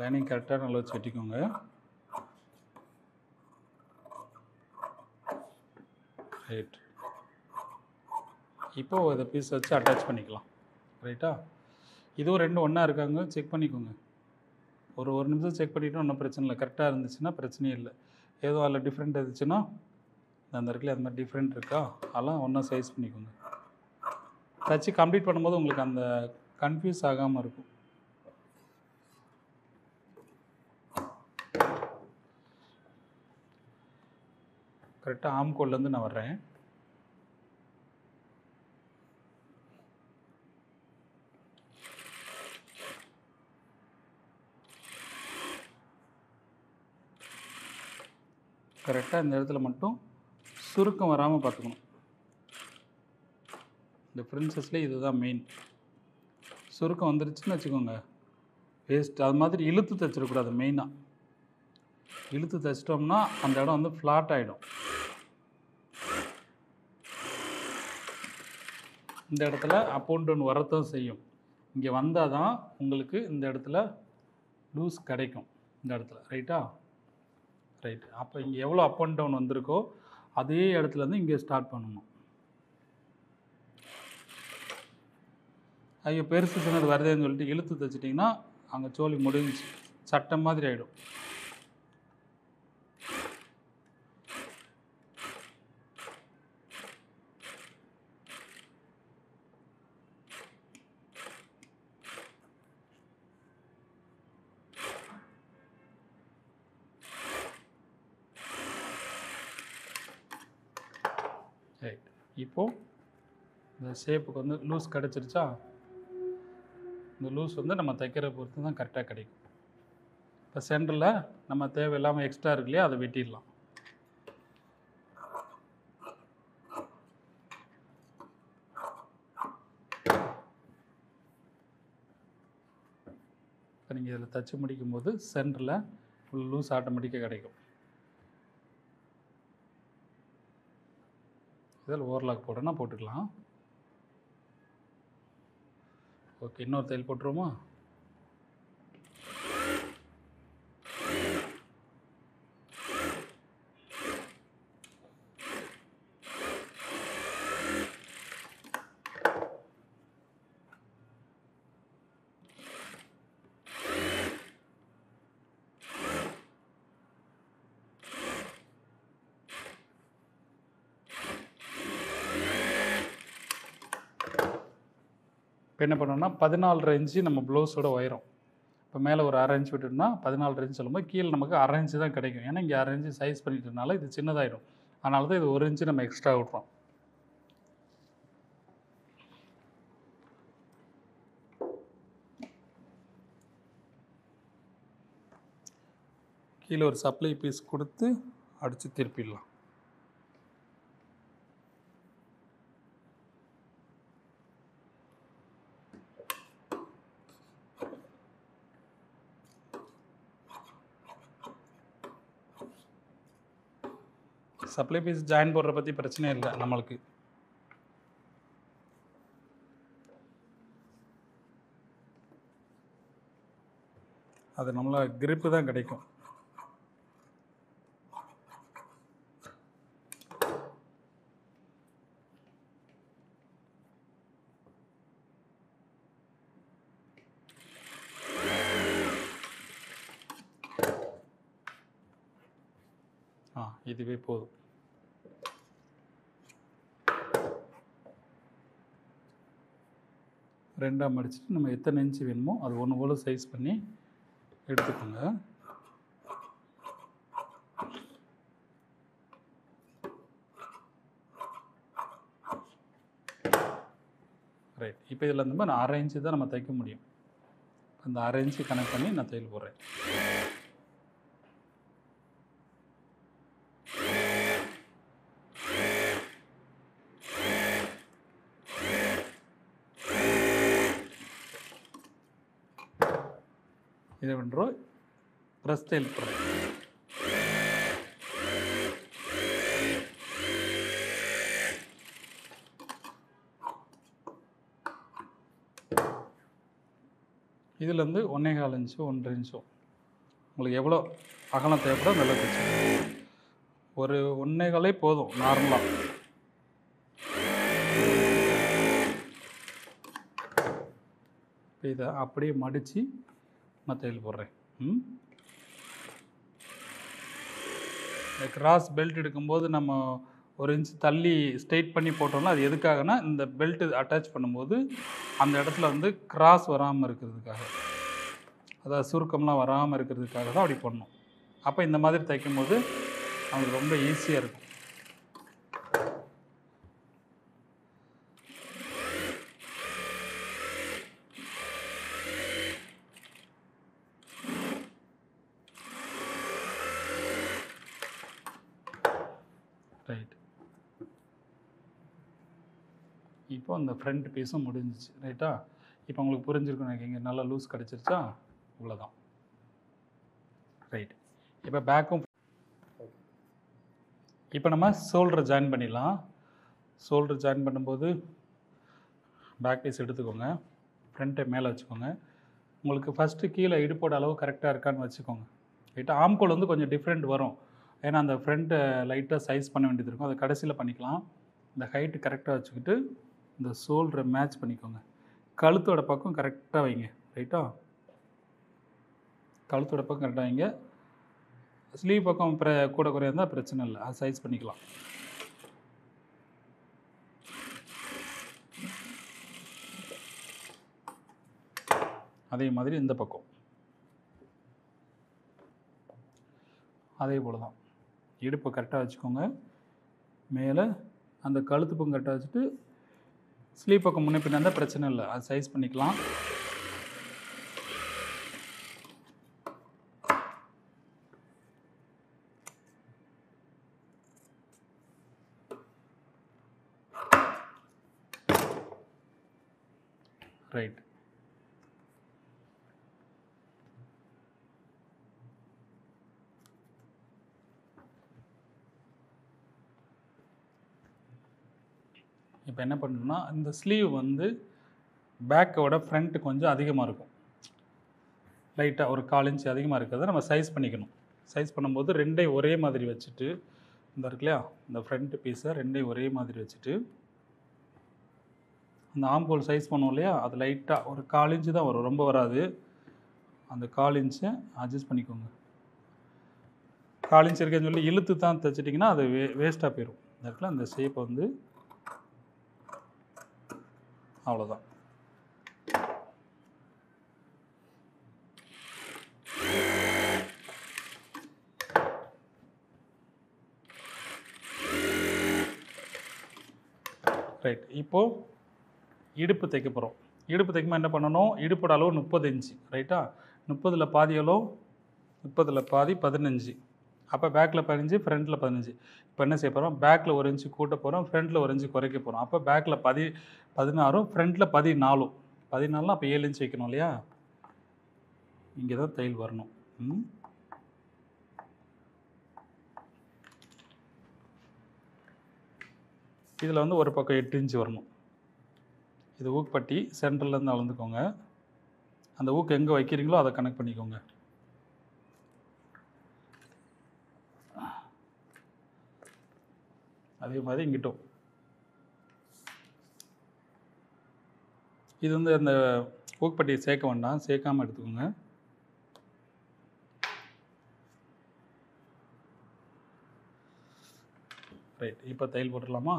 [SPEAKER 1] லைனிங் கரெக்டாக நல்லா வச்சு வெட்டிக்கோங்க. ரைட், இப்போது இதை பீஸ் வச்சு அட்டாச் பண்ணிக்கலாம். ரைட்டா, இதுவும் ரெண்டும் ஒன்றா இருக்காங்க, செக் பண்ணிக்கோங்க. ஒரு நிமிஷம் செக் பண்ணிவிட்டு ஒன்றும் பிரச்சனை இல்லை. கரெக்டாக இருந்துச்சுன்னா பிரச்சனையே இல்லை. ஏதோ அதில் டிஃப்ரெண்ட் இருந்துச்சுன்னா அந்த இடத்துல அந்த மாதிரி டிஃப்ரெண்ட் இருக்கா, அதெல்லாம் ஒன்றா சைஸ் பண்ணிக்கோங்க. தச்சு கம்ப்ளீட் பண்ணும்போது உங்களுக்கு அந்த கன்ஃபியூஸ் ஆகாமல் இருக்கும். கரெக்டாக ஆம்கோல்லேருந்து நான் வர்றேன். கரெக்டாக இந்த இடத்துல மட்டும் சுருக்கம் வராமல் பார்த்துக்கணும். இந்த பிரின்சஸ்லேயே இதுதான் மெயின். சுருக்கம் வந்துருச்சுன்னு வச்சுக்கோங்க வேஸ்ட். அது மாதிரி இழுத்து தைச்சிடக்கூடாது. மெயினாக இழுத்து தைச்சிட்டோம்னா அந்த இடம் வந்து ஃப்ளாட் ஆகிடும். இந்த இடத்துல அப் அண்ட் டவுன் வரத்தான் செய்யும். இங்கே வந்தால் தான் உங்களுக்கு இந்த இடத்துல லூஸ் கிடைக்கும். இந்த இடத்துல ரைட்டா, ரைட். அப்போ இங்கே எவ்வளோ அப் அண்ட் டவுன் வந்திருக்கோ அதே இடத்துலேருந்து இங்கே ஸ்டார்ட் பண்ணணும். ஐயோ பெருசு சின்னது வருதேன்னு சொல்லிட்டு இழுத்து தைச்சிட்டிங்கன்னா அங்கே சோழி முடிஞ்சு சட்டம் மாதிரி ஆகிடும். ரைட், இப்போது இந்த ஷேப்புக்கு வந்து லூஸ் கிடச்சிருச்சா, இந்த லூஸ் வந்து நம்ம தைக்கிற பொறுத்து தான் கரெக்டாக கிடைக்கும். இப்போ சென்டரில் நம்ம தேவையில்லாமல் எக்ஸ்ட்ரா இருக்கு இல்லையா, அதை வெட்டிடலாம். இப்போ நீங்கள் இதில் தைச்சி முடிக்கும்போது சென்டரில் ஃபுல் லூஸ் ஆட்டோமேட்டிக்காக கிடைக்கும். இதில் ஓவர்லாக் போட்டோன்னா போட்டுக்கலாம். ஓகே, இன்னொரு தையல் போட்டுருவோமா? இப்போ என்ன பண்ணோம்னா 14.5 இன்ச்சு நம்ம ப்ளவுஸோட உயரம். இப்போ மேலே ஒரு 1/2 இன்ச் விட்டுட்டோம்னா 14.5 இன்ச் சொல்லும்போது கீழே நமக்கு 1/2 இன்ச்சு தான் கிடைக்கும். ஏன்னா இங்கே 1/2 இன்ச்சு சைஸ் பண்ணிட்டதுனால இது சின்னதாயிடும். அதனால தான் இது 1 இன்ச்சு நம்ம எக்ஸ்ட்ரா விட்றோம். கீழே ஒரு சப்ளை பீஸ் கொடுத்து அடித்து திருப்பிடலாம். சப்ளை பீஸ் ஜாயின் போடுற பற்றி பிரச்சனை இல்லை நம்மளுக்கு. அது நம்மள கிரிப்பு தான் கிடைக்கும். இதுவே போதும். ரெண்டாக மடிச்சுட்டு நம்ம எத்தனை இன்ச்சு வேணுமோ அது ஒன்று போல் சைஸ் பண்ணி எடுத்துக்கோங்க. ரைட். இப்போ இதில் இந்த மாதிரி 1/2 இன்ச்சு தான் நம்ம தைக்க முடியும். அந்த 1/2 இன்ச்சு கனெக்ட் பண்ணி நான் தையல் போடுறேன். இதை பண்ணுறோம். ப்ரெஸ் தையல் போடுறேன். இதுலேருந்து 1.25 இன்ச்சோ 1.5 இன்ச்சோ உங்களுக்கு எவ்வளோ அகலம் தேவைப்படும் நல்லா தைச்சு. ஒரு 1.25 போதும் நார்மலாக. இதை அப்படியே மடித்து நான் தையல் போடுறேன். இந்த கிராஸ் பெல்ட் எடுக்கும்போது நம்ம 1 இன்ச் தள்ளி ஸ்ட்ரெயிட் பண்ணி போட்டோம்னா அது எதுக்காகனா இந்த பெல்ட் அட்டாச் பண்ணும்போது அந்த இடத்துல வந்து கிராஸ் வராமல் இருக்கிறதுக்காக, அதாவது சுருக்கம்லாம் வராமல் இருக்கிறதுக்காக தான் அப்படி பண்ணணும். அப்போ இந்த மாதிரி தைக்கும்போது அவங்களுக்கு ரொம்ப ஈஸியாக இருக்கும். ரைட். இப்போ அந்த ஃப்ரண்ட் பீஸும் முடிஞ்சிச்சு. ரைட்டா? இப்போ உங்களுக்கு புரிஞ்சிருக்கும் நினைக்கிறீங்க. நல்லா லூஸ் கிடச்சிருச்சா? இவ்வளோதான். ரைட். இப்போ பேக்கும். இப்போ நம்ம ஷோல்டரை ஜாயின் பண்ணிடலாம். ஷோல்டர் ஜாயின் பண்ணும்போது பேக் பீஸ் எடுத்துக்கோங்க. ஃப்ரண்ட்டை மேலே வச்சுக்கோங்க. உங்களுக்கு ஃபஸ்ட்டு கீழே இடுப்போட அளவு கரெக்டாக இருக்கான்னு வச்சுக்கோங்க. ரைட்டா? ஆம்கோல் வந்து கொஞ்சம் டிஃப்ரெண்ட் வரும். ஏன்னா அந்த ஃப்ரண்ட்டை லைட்டாக சைஸ் பண்ண வேண்டியது இருக்கும். அதை கடைசியில் பண்ணிக்கலாம். இந்த ஹைட்டு கரெக்டாக வச்சுக்கிட்டு இந்த ஷோல்டரை மேட்ச் பண்ணிக்கோங்க. கழுத்தோட பக்கம் கரெக்டாக வைங்க. ரைட்டா? கழுத்தோட பக்கம் கரெக்டாக வைங்க. ஸ்லீவ் பக்கம் கூட குறையாக இருந்தால் பிரச்சனை இல்லை, அது சைஸ் பண்ணிக்கலாம். அதே மாதிரி இந்த பக்கம் அதே போல் தான். இடுப்பை கரெக்டாக வச்சுக்கோங்க. மேலே அந்த கழுத்து பக்கம் கரெக்டாக வச்சுட்டு ஸ்லீவ் பக்கம் முன்னே பின்னா இருந்தால் பிரச்சனை இல்லை, அது சைஸ் பண்ணிக்கலாம். ரைட். இப்போ என்ன பண்ணணும்னா இந்த ஸ்லீவ் வந்து பேக்கோட ஃப்ரண்ட் கொஞ்சம் அதிகமாக இருக்கும். லைட்டாக ஒரு 1/4 இன்ச் அதிகமாக இருக்கிறத நம்ம சைஸ் பண்ணிக்கணும். சைஸ் பண்ணும்போது ரெண்டையும் ஒரே மாதிரி வச்சுட்டு, இந்த இருக்கு இல்லையா, இந்த ஃப்ரண்ட் பீஸை ரெண்டையும் ஒரே மாதிரி வச்சுட்டு அந்த ஆம்கோல் சைஸ் பண்ணுவோம் இல்லையா, அது லைட்டாக ஒரு 1/4 இன்ச்சு தான் வரும், ரொம்ப வராது. அந்த 1/4 இன்ச்சை அட்ஜஸ்ட் பண்ணிக்கோங்க. 1/4 இன்ச் இருக்குன்னு சொல்லி இழுத்து தான் தைச்சிட்டிங்கன்னா அது வேஸ்ட்டாக போயிடும். இந்த இடத்துல அந்த ஷேப்பை வந்து அவ்வளோதான். ரைட். இப்போது இடுப்பு தைக்க போகிறோம். இடுப்பு தைக்கும்போது என்ன பண்ணணும், இடுப்போட அளவு 30 இன்ச்சு ரைட்டா. 30ல் பாதி எவ்வளோ, 30ல் பாதி 15. அப்போ பேக்கில் 15, ஃப்ரண்ட்டில் 15. இப்போ என்ன செய்ய போகிறோம், பேக்கில் 1 இன்ச்சு கூட்ட போகிறோம், ஃப்ரண்ட்டில் 1 இன்ச்சு குறைக்க போகிறோம். அப்போ பேக்கில் 16, ஃப்ரண்ட்டில் 14. 14னா அப்போ 7 இன்ச்சு வைக்கணும் இல்லையா. இங்கே தான் தையல் வரணும். இதில் வந்து ஒரு பக்கம் 8 இன்ச்சு வரணும். இது ஊக்குப்பட்டி சென்டர்லேருந்து அளந்துக்கோங்க. அந்த ஊக்கு எங்கே வைக்கிறீங்களோ அதை கனெக்ட் பண்ணிக்கோங்க. அதே மாதிரி இங்கிட்டும். இது வந்து அந்த ஊக்குப்பட்டியை சேர்க்க வேண்டாம், சேர்க்காமல் எடுத்துக்கோங்க. ரைட். இப்போ தையல் போட்டுடலாமா.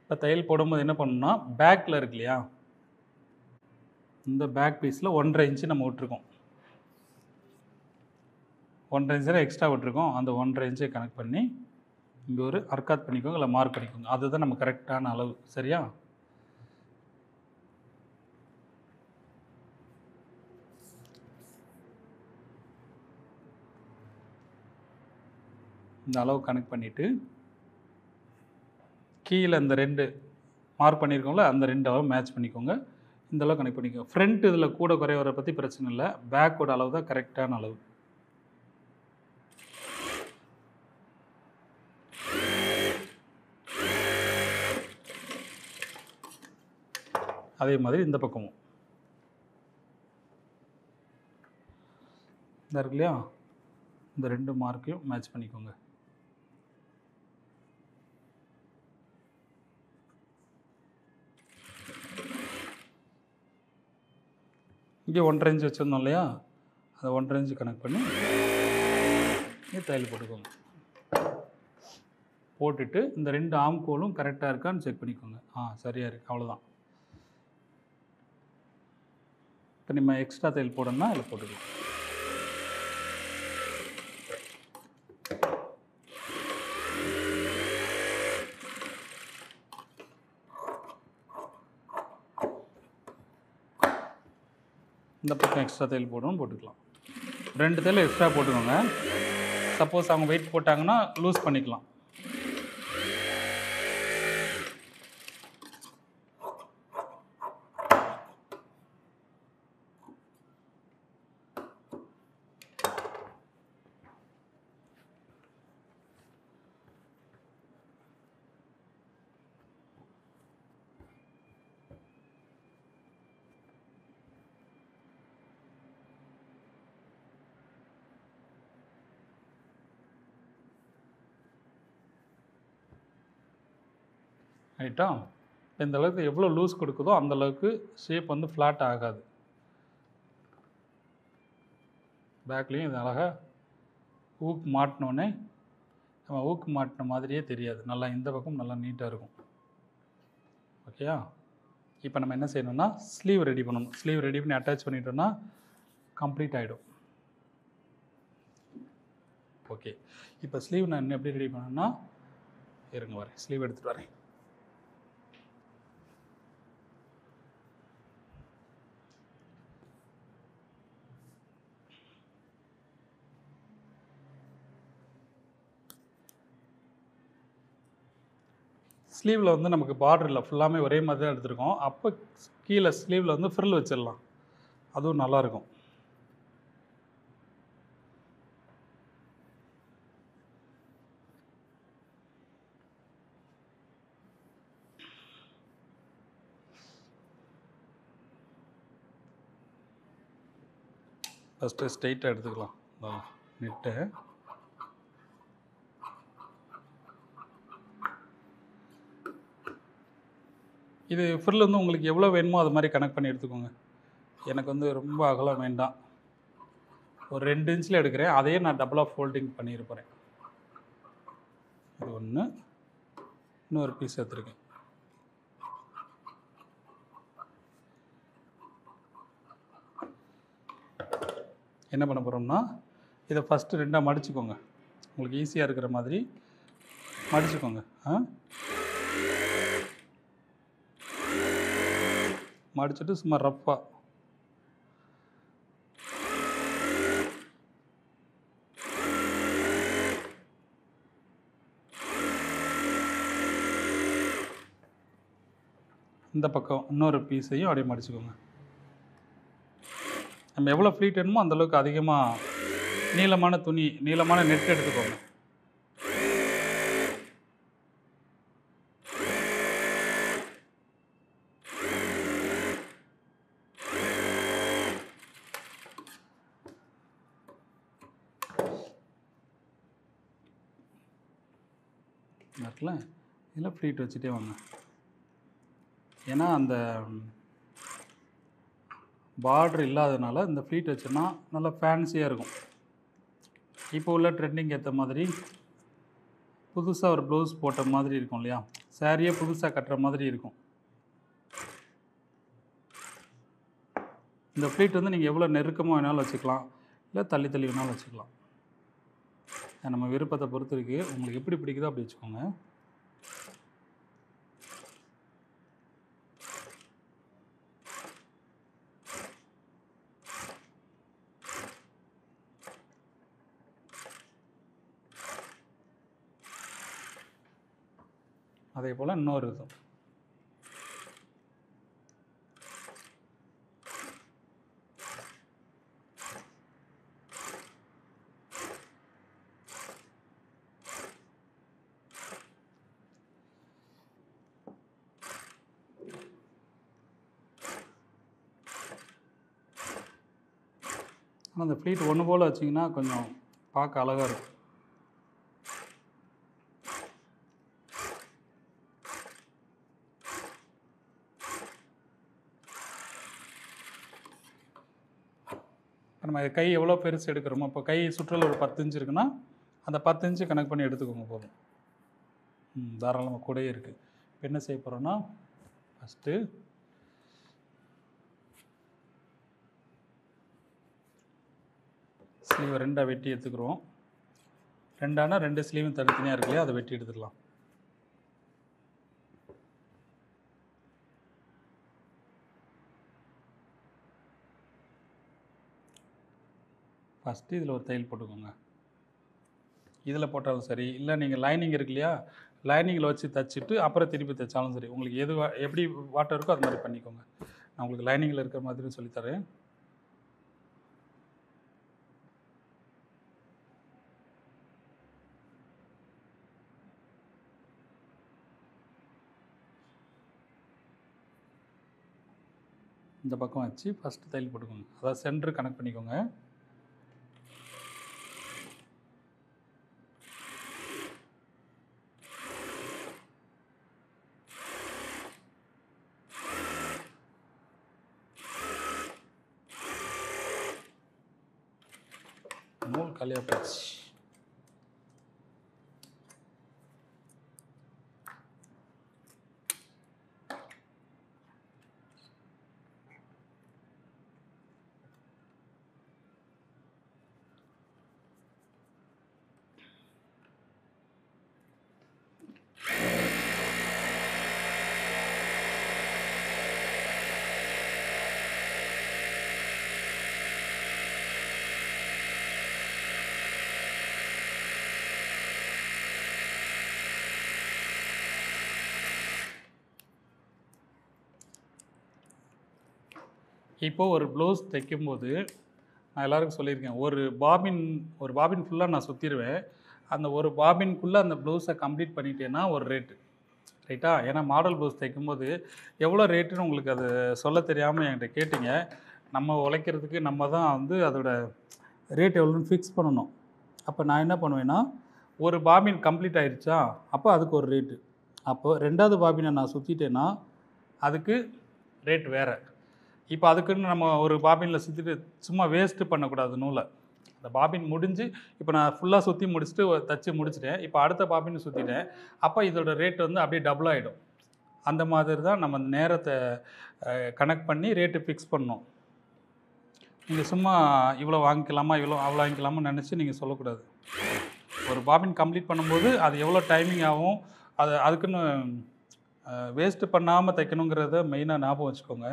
[SPEAKER 1] இப்போ தையல் போடும்போது என்ன பண்ணணும்னா, பேக்கில் இருக்கு இல்லையா, இந்த பேக் பீஸில் 1.5 இன்ச்சு நம்ம விட்டுருக்கோம். 1.5 இன்ச்சில் எக்ஸ்ட்ரா விட்டுருக்கோம். அந்த 1.5 இன்ச்சை கனெக்ட் பண்ணி இங்கே ஒரு அர்க்காத் பண்ணிக்கோங்க, இல்லை மார்க் பண்ணிக்கோங்க. அதுதான் நம்ம கரெக்டான அளவு. சரியா. இந்த அளவு கனெக்ட் பண்ணிவிட்டு கீழே இந்த 2 மார்க் பண்ணியிருக்கோம்ல, அந்த 2 அளவு மேட்ச் பண்ணிக்கோங்க. இந்த அளவு கனெக்ட் பண்ணிக்கோங்க. ஃப்ரண்ட் இதில் கூட குறைய வர பற்றி பிரச்சனை இல்லை, பேக்கோட அளவு தான் கரெக்டான அளவு. அதே மாதிரி இந்த பக்கமும் இந்த இருக்கு இல்லையா, இந்த 2 மார்க்கையும் மேட்ச் பண்ணிக்கோங்க. இங்கே 1.5 இன்ச்சு வச்சுருந்தோம் இல்லையா, அதை 1.5 இன்ச்சு கனெக்ட் பண்ணி இங்கே தையல் போட்டுக்கோங்க. போட்டுட்டு இந்த 2 ஆம்கோலும் கரெக்டாக இருக்கான்னு செக் பண்ணிக்கோங்க. சரியாக இருக்குது, அவ்வளோதான். இப்போ நம்ம எக்ஸ்ட்ரா தையல் போடணும்னா அதில் போட்டுக்கலாம். இந்த பக்கம் எக்ஸ்ட்ரா தையல் போடணும், போட்டுக்கலாம். 2 தையல் எக்ஸ்ட்ரா போட்டுக்கோங்க. சப்போஸ் அவங்க வெயிட் போட்டாங்கன்னா லூஸ் பண்ணிக்கலாம். ரைட்டா. இந்த அளவுக்கு எவ்வளோ லூஸ் கொடுக்குதோ அந்தளவுக்கு ஷேப் வந்து ஃப்ளாட் ஆகாது. பேக்லேயும் இது அழகாக ஊக்கு மாட்டினோடனே நம்ம ஊக்கு மாட்டின மாதிரியே தெரியாது, நல்லா இந்த பக்கம் நல்லா நீட்டாக இருக்கும். ஓகேயா. இப்போ நம்ம என்ன செய்யணும்னா ஸ்லீவ் ரெடி பண்ணணும். ஸ்லீவ் ரெடி பண்ணி அட்டாச் பண்ணிட்டோம்னா கம்ப்ளீட் ஆகிடும். ஓகே. இப்போ ஸ்லீவ் நான் என்ன எப்படி ரெடி பண்ணேன்னா, இருங்க வரேன், ஸ்லீவ் எடுத்துகிட்டு வரேன். ஸ்லீவில் வந்து நமக்கு பார்டர் இல்லை, ஃபுல்லாமே ஒரே மாதிரி தான் எடுத்துருக்கோம். அப்போ கீழே ஸ்லீவில் வந்து ஃப்ரில் வச்சிடலாம், அதுவும் நல்லாயிருக்கும். ஃபஸ்ட்டு ஸ்ட்ரெயிட்டாக எடுத்துக்கலாம் நெட்டை. இது ஃப்ரில் வந்து உங்களுக்கு எவ்வளோ வேணுமோ அது மாதிரி கனெக்ட் பண்ணி எடுத்துக்கோங்க. எனக்கு வந்து ரொம்ப அகலம் வேண்டாம், ஒரு 2 இன்ச்சில் எடுக்கிறேன். அதையே நான் டபுளாக ஃபோல்டிங் பண்ணியிருப்பேன். இது ஒன்று, இன்னொரு பீஸ் எடுத்துருக்கேன். என்ன பண்ண போகிறோம்னா இதை ஃபஸ்ட்டு 2ஆக மடிச்சுக்கோங்க. உங்களுக்கு ஈஸியாக இருக்கிற மாதிரி மடிச்சுக்கோங்க. மடிச்சுட்டு சும்மா ரஃப்பாக இந்த பக்கம் இன்னொரு பீஸையும் அப்படியே மடிச்சுக்கோங்க. நம்ம எவ்வளோ ஃப்ளீட் வேணுமோ அந்தளவுக்கு அதிகமாக நீளமான துணி, நீளமான நெட் எடுத்துக்கோங்க. இருக்குல்ல, இதில் ஃப்ளீட் வச்சுட்டே வாங்க. ஏன்னா அந்த பார்டர் இல்லாததுனால இந்த ஃப்ளீட் வச்சோன்னா நல்லா ஃபேன்சியாக இருக்கும். இப்போ உள்ள ட்ரெண்டிங் ஏற்ற மாதிரி புதுசாக ஒரு ப்ளவுஸ் போட்ட மாதிரி இருக்கும் இல்லையா, சாரியே புதுசாக கட்டுற மாதிரி இருக்கும். இந்த ஃப்ளீட் வந்து நீங்கள் எவ்வளோ நெருக்கமாக வேணாலும் வச்சுக்கலாம், இல்லை தள்ளி தள்ளி வேணாலும் வச்சுக்கலாம். நம்ம விருப்பத்தை பொறுத்து இருக்குது. உங்களுக்கு எப்படி பிடிக்குதோ அப்படி வச்சுக்கோங்க. அதே போல் இன்னொரு இதுவும் ஆனால் அந்த ஃப்ளீட் ஒன்று போல் வச்சிங்கன்னா கொஞ்சம் பார்க்க அழகாக இருக்கும். நம்ம கை எவ்வளோ பெருசு எடுக்கிறோமோ, இப்போ கை சுற்றல ஒரு 10 இன்ச்சு இருக்குன்னா அந்த 10 இன்ச்சு கணக்கு பண்ணி எடுத்துக்கோங்க போதும். தாராளமாக கூடயே இருக்குது. இப்போ என்ன செய்ய போகிறோன்னா, ஃபஸ்ட்டு ஸ்லீவை 2ஆக வெட்டி எடுத்துக்கிறோம். 2ஆனா 2 ஸ்லீவும் தனித்தனியாக இருக்கு இல்லையா, அதை வெட்டி எடுத்துக்கலாம். ஃபஸ்ட்டு இதில் ஒரு தையல் போட்டுக்கோங்க. இதில் போட்டாலும் சரி, இல்லை நீங்கள் லைனிங் இருக்கு இல்லையா, லைனிங்கில் வச்சு தைச்சிட்டு அப்புறம் திருப்பி தைச்சாலும் சரி, உங்களுக்கு எது எப்படி வாட்டர் இருக்கோ அது மாதிரி பண்ணிக்கோங்க. நான் உங்களுக்கு லைனிங்கில் இருக்கிற மாதிரி சொல்லித்தரேன். இந்த பக்கம் வச்சு ஃபஸ்ட்டு தையல் போட்டுக்கோங்க. அதாவது சென்டர் கனெக்ட் பண்ணிக்கோங்க. நூல் காலியாக போச்சு. இப்போது ஒரு ப்ளவுஸ் தைக்கும்போது நான் எல்லாருக்கும் சொல்லியிருக்கேன், ஒரு பாபின் ஃபுல்லாக நான் சுற்றிடுவேன். அந்த ஒரு பாபின்குள்ளே அந்த ப்ளவுஸை கம்ப்ளீட் பண்ணிட்டேன்னா ஒரு ரேட்டு, ரைட்டா? ஏன்னா மாடல் ப்ளவுஸ் தைக்கும்போது எவ்வளோ ரேட்டுன்னு உங்களுக்கு அது சொல்ல தெரியாமல் என்கிட்ட கேட்டிங்க. நம்ம உழைக்கிறதுக்கு நம்ம தான் வந்து அதோட ரேட் எவ்வளோன்னு ஃபிக்ஸ் பண்ணணும். அப்போ நான் என்ன பண்ணுவேன்னா, ஒரு பாபின் கம்ப்ளீட் ஆகிடுச்சா, அப்போ அதுக்கு ஒரு ரேட்டு. அப்போது 2வது பாபினை நான் சுற்றிட்டேன்னா அதுக்கு ரேட் வேறு. இப்போ அதுக்குன்னு நம்ம ஒரு பாபினில் சுற்றிட்டு சும்மா வேஸ்ட்டு பண்ணக்கூடாது நூலை. அந்த பாபின் முடிஞ்சு இப்போ நான் ஃபுல்லாக சுற்றி முடிச்சுட்டு தச்சு முடிச்சிட்டேன். இப்போ அடுத்த பாபின் சுற்றிட்டேன். அப்போ இதோட ரேட் வந்து அப்படியே டபுள் ஆகிடும். அந்த மாதிரி தான் நம்ம நேரத்தை கனெக்ட் பண்ணி ரேட்டு ஃபிக்ஸ் பண்ணணும். நீங்கள் சும்மா இவ்வளோ வாங்கிக்கலாமா, அவ்வளோ வாங்கிக்கலாமா நினச்சி நீங்கள் சொல்லக்கூடாது. ஒரு பாபின் கம்ப்ளீட் பண்ணும்போது அது எவ்வளோ டைமிங் ஆகும், அதுக்குன்னு வேஸ்ட்டு பண்ணாமல் தைக்கணுங்கிறத மெயினாக ஞாபகம் வச்சுக்கோங்க.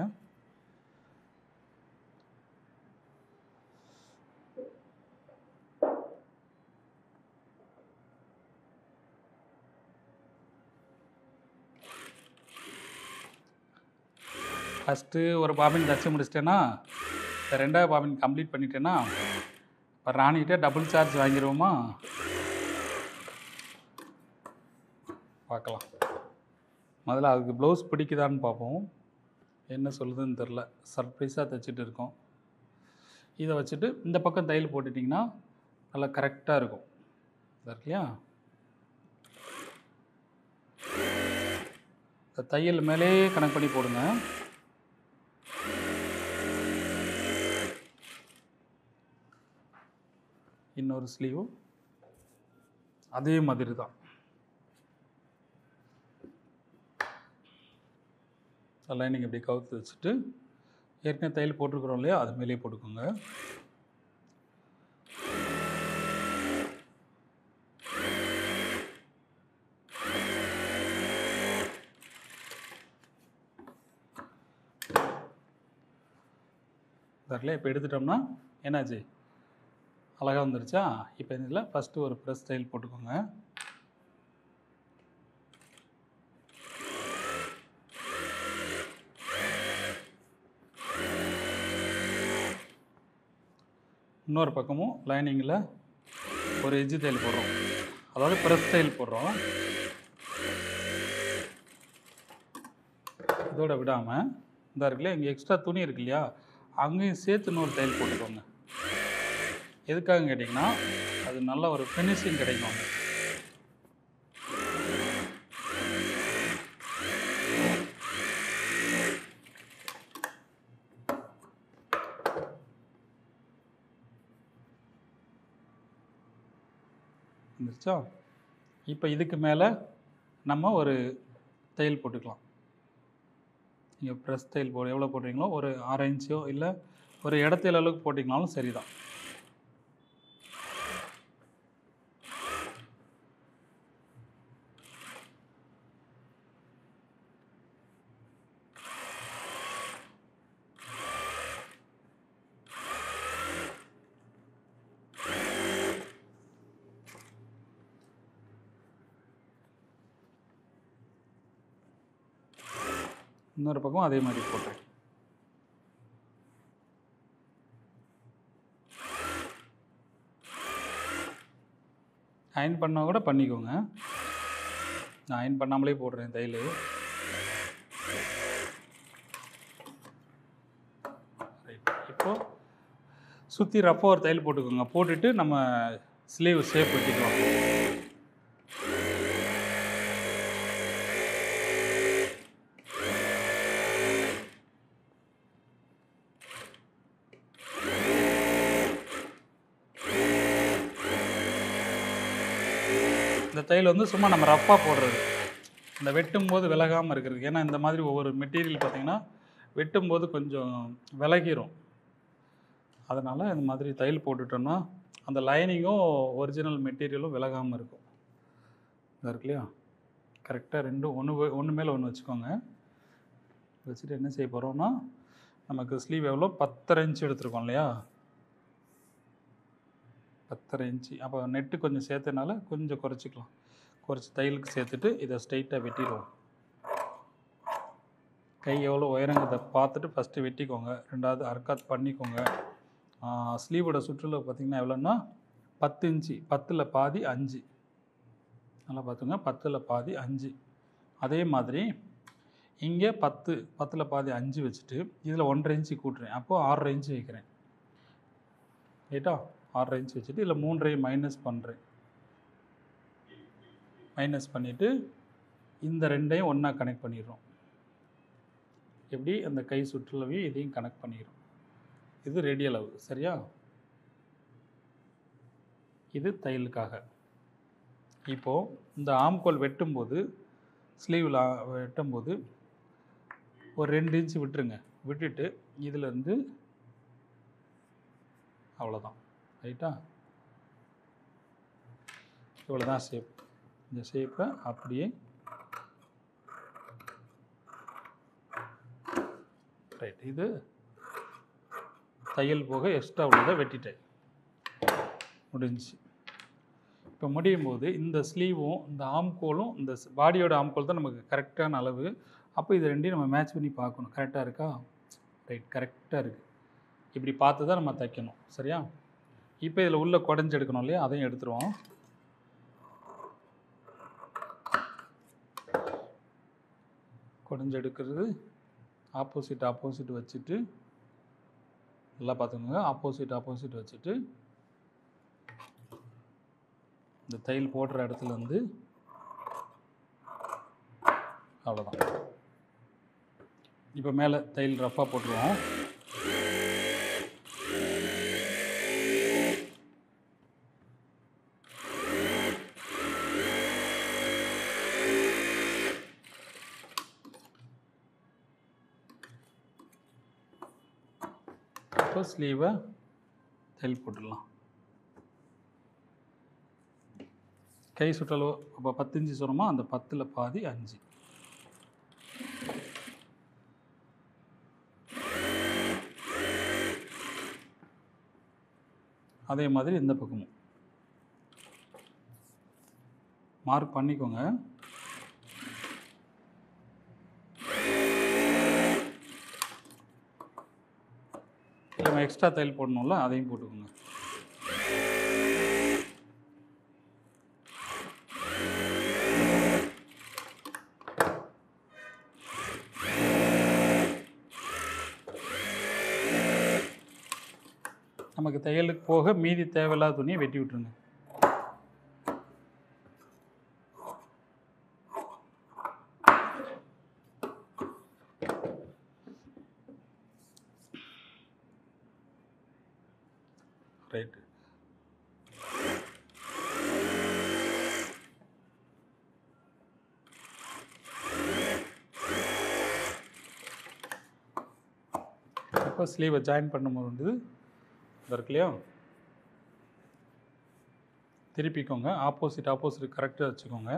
[SPEAKER 1] ஃபஸ்ட்டு ஒரு பாபின் தைச்சி முடிச்சிட்டேன்னா, இப்போ 2வது பாபின் கம்ப்ளீட் பண்ணிட்டேன்னா, இப்போ ராணிகிட்ட டபுள் சார்ஜ் வாங்கிடுவோமா? பார்க்கலாம். முதல்ல அதுக்கு ப்ளவுஸ் பிடிக்குதான்னு பார்ப்போம். என்ன சொல்லுதுன்னு தெரில, சர்ப்ரைஸாக தைச்சிட்டு இருக்கோம். இதை வச்சுட்டு இந்த பக்கம் தையல் போட்டுட்டிங்கன்னா நல்லா கரெக்டாக இருக்கும். இருக்கு இல்லையா? இந்த தையல் மேலே கனெக்ட் பண்ணி போடுங்க. இன்னொரு ஸ்லீவும் அதே மாதிரி தான். லைனிங் இப்படி கவுத்து வச்சுட்டு ஏற்கனவே தையல் போட்டிருக்கிறோம் இல்லையா, அது மேலே போட்டுக்கோங்க. சரிங்களா? இப்போ எடுத்துட்டோம்னா என்னாச்சு, அழகாக வந்துருச்சா? இப்போ இதில் ஃபஸ்ட்டு ஒரு ப்ரெஸ் தையல் போட்டுக்கோங்க. இன்னொரு பக்கமும் லைனிங்கில் ஒரு எஜ்ஜு தையல் போடுறோம், அதாவது ப்ரெஸ் தையல் போடுறோம். இதோட விடாமல் இந்த இருக்குல்லையா, இங்கே எக்ஸ்ட்ரா துணி இருக்கு இல்லையா, அங்கேயும் சேர்த்து இன்னொரு தையல் போட்டுக்கோங்க. எதுக்காக கேட்டிங்கன்னா அது நல்ல ஒரு ஃபினிஷிங் கிடைக்கும். வந்துருச்சா? இப்போ இதுக்கு மேலே நம்ம ஒரு தையல் போட்டுக்கலாம். நீங்கள் ப்ரெஸ் தையல் எவ்வளோ போடுறீங்களோ ஒரு 6 இன்ச்சோ இல்லை ஒரு இடத்துல அளவுக்கு போட்டிங்கனாலும் சரி தான். இன்னொரு பக்கம் அதே மாதிரி போட்டுருக்கேன். அயன் பண்ணால் கூட பண்ணிக்கோங்க, நான் அயன் பண்ணாமலே போடுறேன் தையல். ரைட். இப்போது சுற்றி ரஃப்பாக ஒரு தையல் போட்டுக்கோங்க. போட்டுட்டு நம்ம ஸ்லீவ் ஷேப் வெட்டிக்கலாம். இந்த தையல் வந்து சும்மா நம்ம ரஃப்பாக போடுறது, இந்த வெட்டும்போது விலகாமல் இருக்கிறது. ஏன்னா இந்த மாதிரி ஒவ்வொரு மெட்டீரியல் பார்த்திங்கன்னா வெட்டும்போது கொஞ்சம் விலகிரும். அதனால் இந்த மாதிரி தையல் போட்டுட்டோம்னா அந்த லைனிங்கும் ஒரிஜினல் மெட்டீரியலும் விலகாமல் இருக்கும். இதாக இருக்கு இல்லையா? கரெக்டாக ரெண்டும் ஒன்று மேலே ஒன்று வச்சுக்கோங்க. வச்சுட்டு என்ன செய்ய போகிறோம்னா, நமக்கு ஸ்லீவ் எவ்வளோ 10.5 இன்ச்சு எடுத்துருக்கோம் இல்லையா, 10.5 இன்ச்சு. அப்போ நெட்டு கொஞ்சம் சேர்த்தனால கொஞ்சம் குறைச்சிக்கலாம். குறைச்சி தையலுக்கு சேர்த்துட்டு இதை ஸ்ட்ரைட்டாக வெட்டிடுவோம். கை எவ்வளோ உயரங்கிறத பார்த்துட்டு ஃபஸ்ட்டு வெட்டிக்கோங்க. 2வது அர்க்காத் பண்ணிக்கோங்க. ஸ்லீவோட சுற்றுலா பார்த்திங்கன்னா எவ்வளோன்னா 10 இன்ச்சு, 10ல் பாதி 5. நல்லா பார்த்துங்க, 10ல் பாதி 5. அதே மாதிரி இங்கே 10ல் பாதி 5 வச்சுட்டு இதில் 1.5 இன்ச்சு கூட்டுறேன். அப்போது 6.5 இன்ச்சு வைக்கிறேன். ரைட்டா? 6.5 இன்ச்சு வச்சுட்டு இதில் 3.5 மைனஸ் பண்ணுறேன். மைனஸ் பண்ணிவிட்டு இந்த 2ஐயும் ஒன்றா கனெக்ட் பண்ணிடுறோம். எப்படி அந்த கை சுற்றுலவையும் இதையும் கனெக்ட் பண்ணிடுறோம். இது ரேடியல் அளவு, சரியா? இது தையலுக்காக. இப்போது இந்த ஆம்கோல் வெட்டும்போது, ஸ்லீவில் வெட்டும்போது ஒரு 2 இன்ச்சு விட்டுருங்க. விட்டுட்டு இதிலேருந்து அவ்வளோதான். ரைட்டா? இவ்வளோ தான் ஷேப். இந்த ஷேப்பை அப்படியே ரைட். இது தையல் போக எக்ஸ்ட்ரா உள்ளதை வெட்டிட்டேன், முடிஞ்சு. இப்போ முடியும் போது இந்த ஸ்லீவும் இந்த ஆம்கோலும் இந்த பாடியோட ஆம்கோல் தான் நமக்கு கரெக்டான அளவு. அப்போ இது ரெண்டையும் நம்ம மேட்ச் பண்ணி பார்க்கணும், கரெக்டாக இருக்கா? ரைட், கரெக்டாக இருக்குது. இப்படி பார்த்து தான் நம்ம தைக்கணும், சரியா? இப்போ இதில் உள்ள குடஞ்சி எடுக்கணும் இல்லையா, அதையும் எடுத்துருவோம். குடஞ்சி எடுக்கிறது ஆப்போசிட் வச்சுட்டு நல்லா பார்த்துக்கோங்க. ஆப்போசிட் வச்சுட்டு இந்த தையல் போடுற இடத்துல வந்து அவ்வளோதான். இப்போ மேலே தையல் ரஃப்பாக போட்டுருவோம். இப்போ ஸ்லீவை தையல் போட்டுடலாம். கை சுற்றளவு அப்போ 10 இன்ச்சு சொன்னோமா, அந்த 10ல் பாதி 5. அதே மாதிரி இந்த பக்கமும் மார்க் பண்ணிக்கோங்க. நம்ம எக்ஸ்ட்ரா தையல் போடணும்ல, அதையும் போட்டுக்கோங்க. நமக்கு தையலுக்கு போக மீதி தேவையில்லாத துணியை வெட்டி விட்டுருங்க. ரைட்டு. இப்போ ஸ்லீவை ஜாயின் பண்ணும்போது இருக்கு இல்லையா, திருப்பிக்கோங்க. ஆப்போசிட் கரெக்டாக வச்சுக்கோங்க.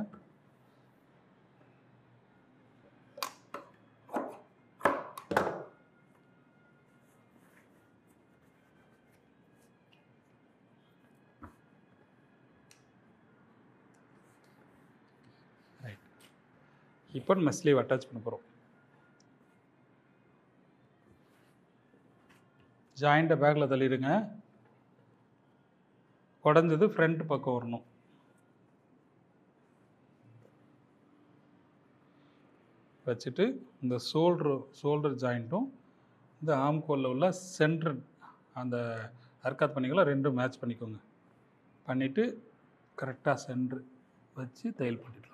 [SPEAKER 1] ரைட். இப்போ நம்ம ஸ்லீவ் அட்டாச் பண்ண போகிறோம். ஜாயிண்ட்டை பேக்கில் தள்ளிடுங்க. உடஞ்சது ஃப்ரண்ட் பக்கம் வரணும். வச்சுட்டு இந்த ஷோல்டர் ஜாயிண்ட்டும் இந்த ஆம்கோலில் உள்ள சென்டர் அந்த அர்க்காத் பண்ணிக்கலாம், ரெண்டும் மேட்ச் பண்ணிக்கோங்க. பண்ணிவிட்டு கரெக்டாக சென்ட்ரு வச்சு தையல் பண்ணிடலாம்.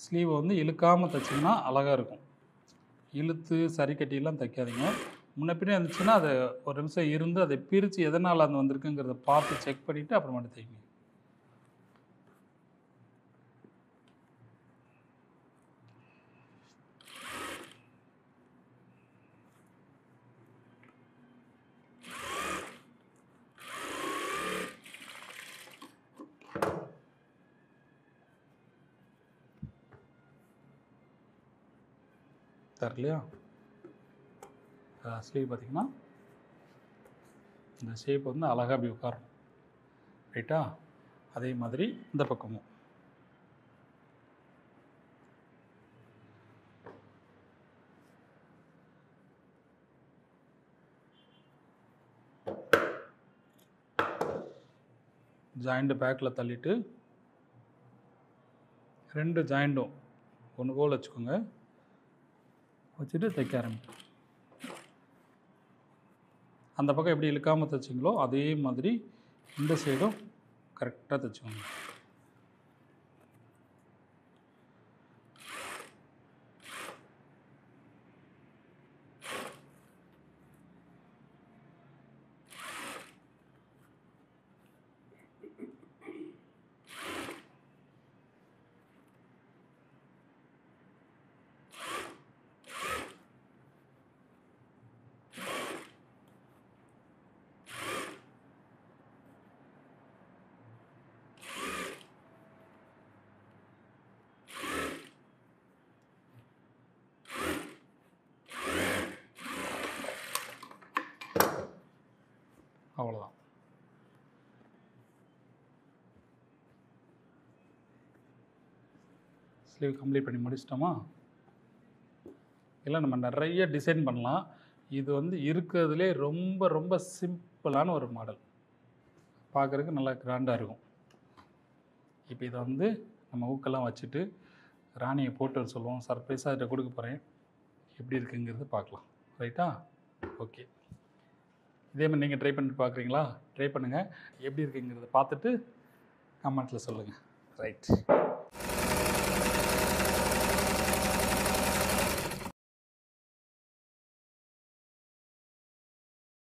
[SPEAKER 1] ஸ்லீவை வந்து இழுக்காமல் தைச்சிங்கன்னா அழகாக இருக்கும். இழுத்து சரி கட்டியெல்லாம் தைக்காதீங்க. முன்ன பின்னே இருந்துச்சுன்னா அதை ஒரு நிமிஷம் இருந்து அதை பிரித்து எதனால் அந்த வந்திருக்குங்கிறத பார்த்து செக் பண்ணிவிட்டு அப்புறமாட்டு தைங்க. தரலையா? ஸ்லீவ் பார்த்திங்கன்னா இந்த ஷேப் வந்து அழகாக அப்படி உட்காரும். ரைட்டா? அதே மாதிரி இந்த பக்கமும் ஜாயிண்ட்டு பேக்கில் தள்ளிட்டு 2 ஜாயிண்ட்டும் ஒன்று போல் வச்சுக்கோங்க. வச்சுட்டு தைக்க ஆரம்பிக்கும். அந்த பக்கம் எப்படி இழுக்காமல் தைச்சிங்களோ அதே மாதிரி இந்த சைடும் கரெக்டாக தைச்சுக்கோங்க. அவ்வளோதான். ஸ்லீவ் கம்ப்ளீட் பண்ணி முடிச்சிட்டோமா? இல்லை நம்ம நிறைய டிசைன் பண்ணலாம். இது வந்து இருக்கிறதுலே ரொம்ப ரொம்ப சிம்பிளான ஒரு மாடல். பார்க்குறதுக்கு நல்லா கிராண்டாக இருக்கும். இப்போ இதை வந்து நம்ம ஊக்கெல்லாம் வச்சுட்டு ராணியை போட்டு வர சொல்லுவோம். சர்ப்ரைஸாக இதை கொடுக்க போகிறேன். எப்படி இருக்குங்கிறது பார்க்கலாம். ரைட்டா? ஓகே. இதே மாதிரி நீங்கள் ட்ரை பண்ணிட்டு பார்க்குறீங்களா? ட்ரை பண்ணுங்கள். எப்படி இருக்குங்கிறத பார்த்துட்டு கமெண்ட்டில் சொல்லுங்கள். ரைட்.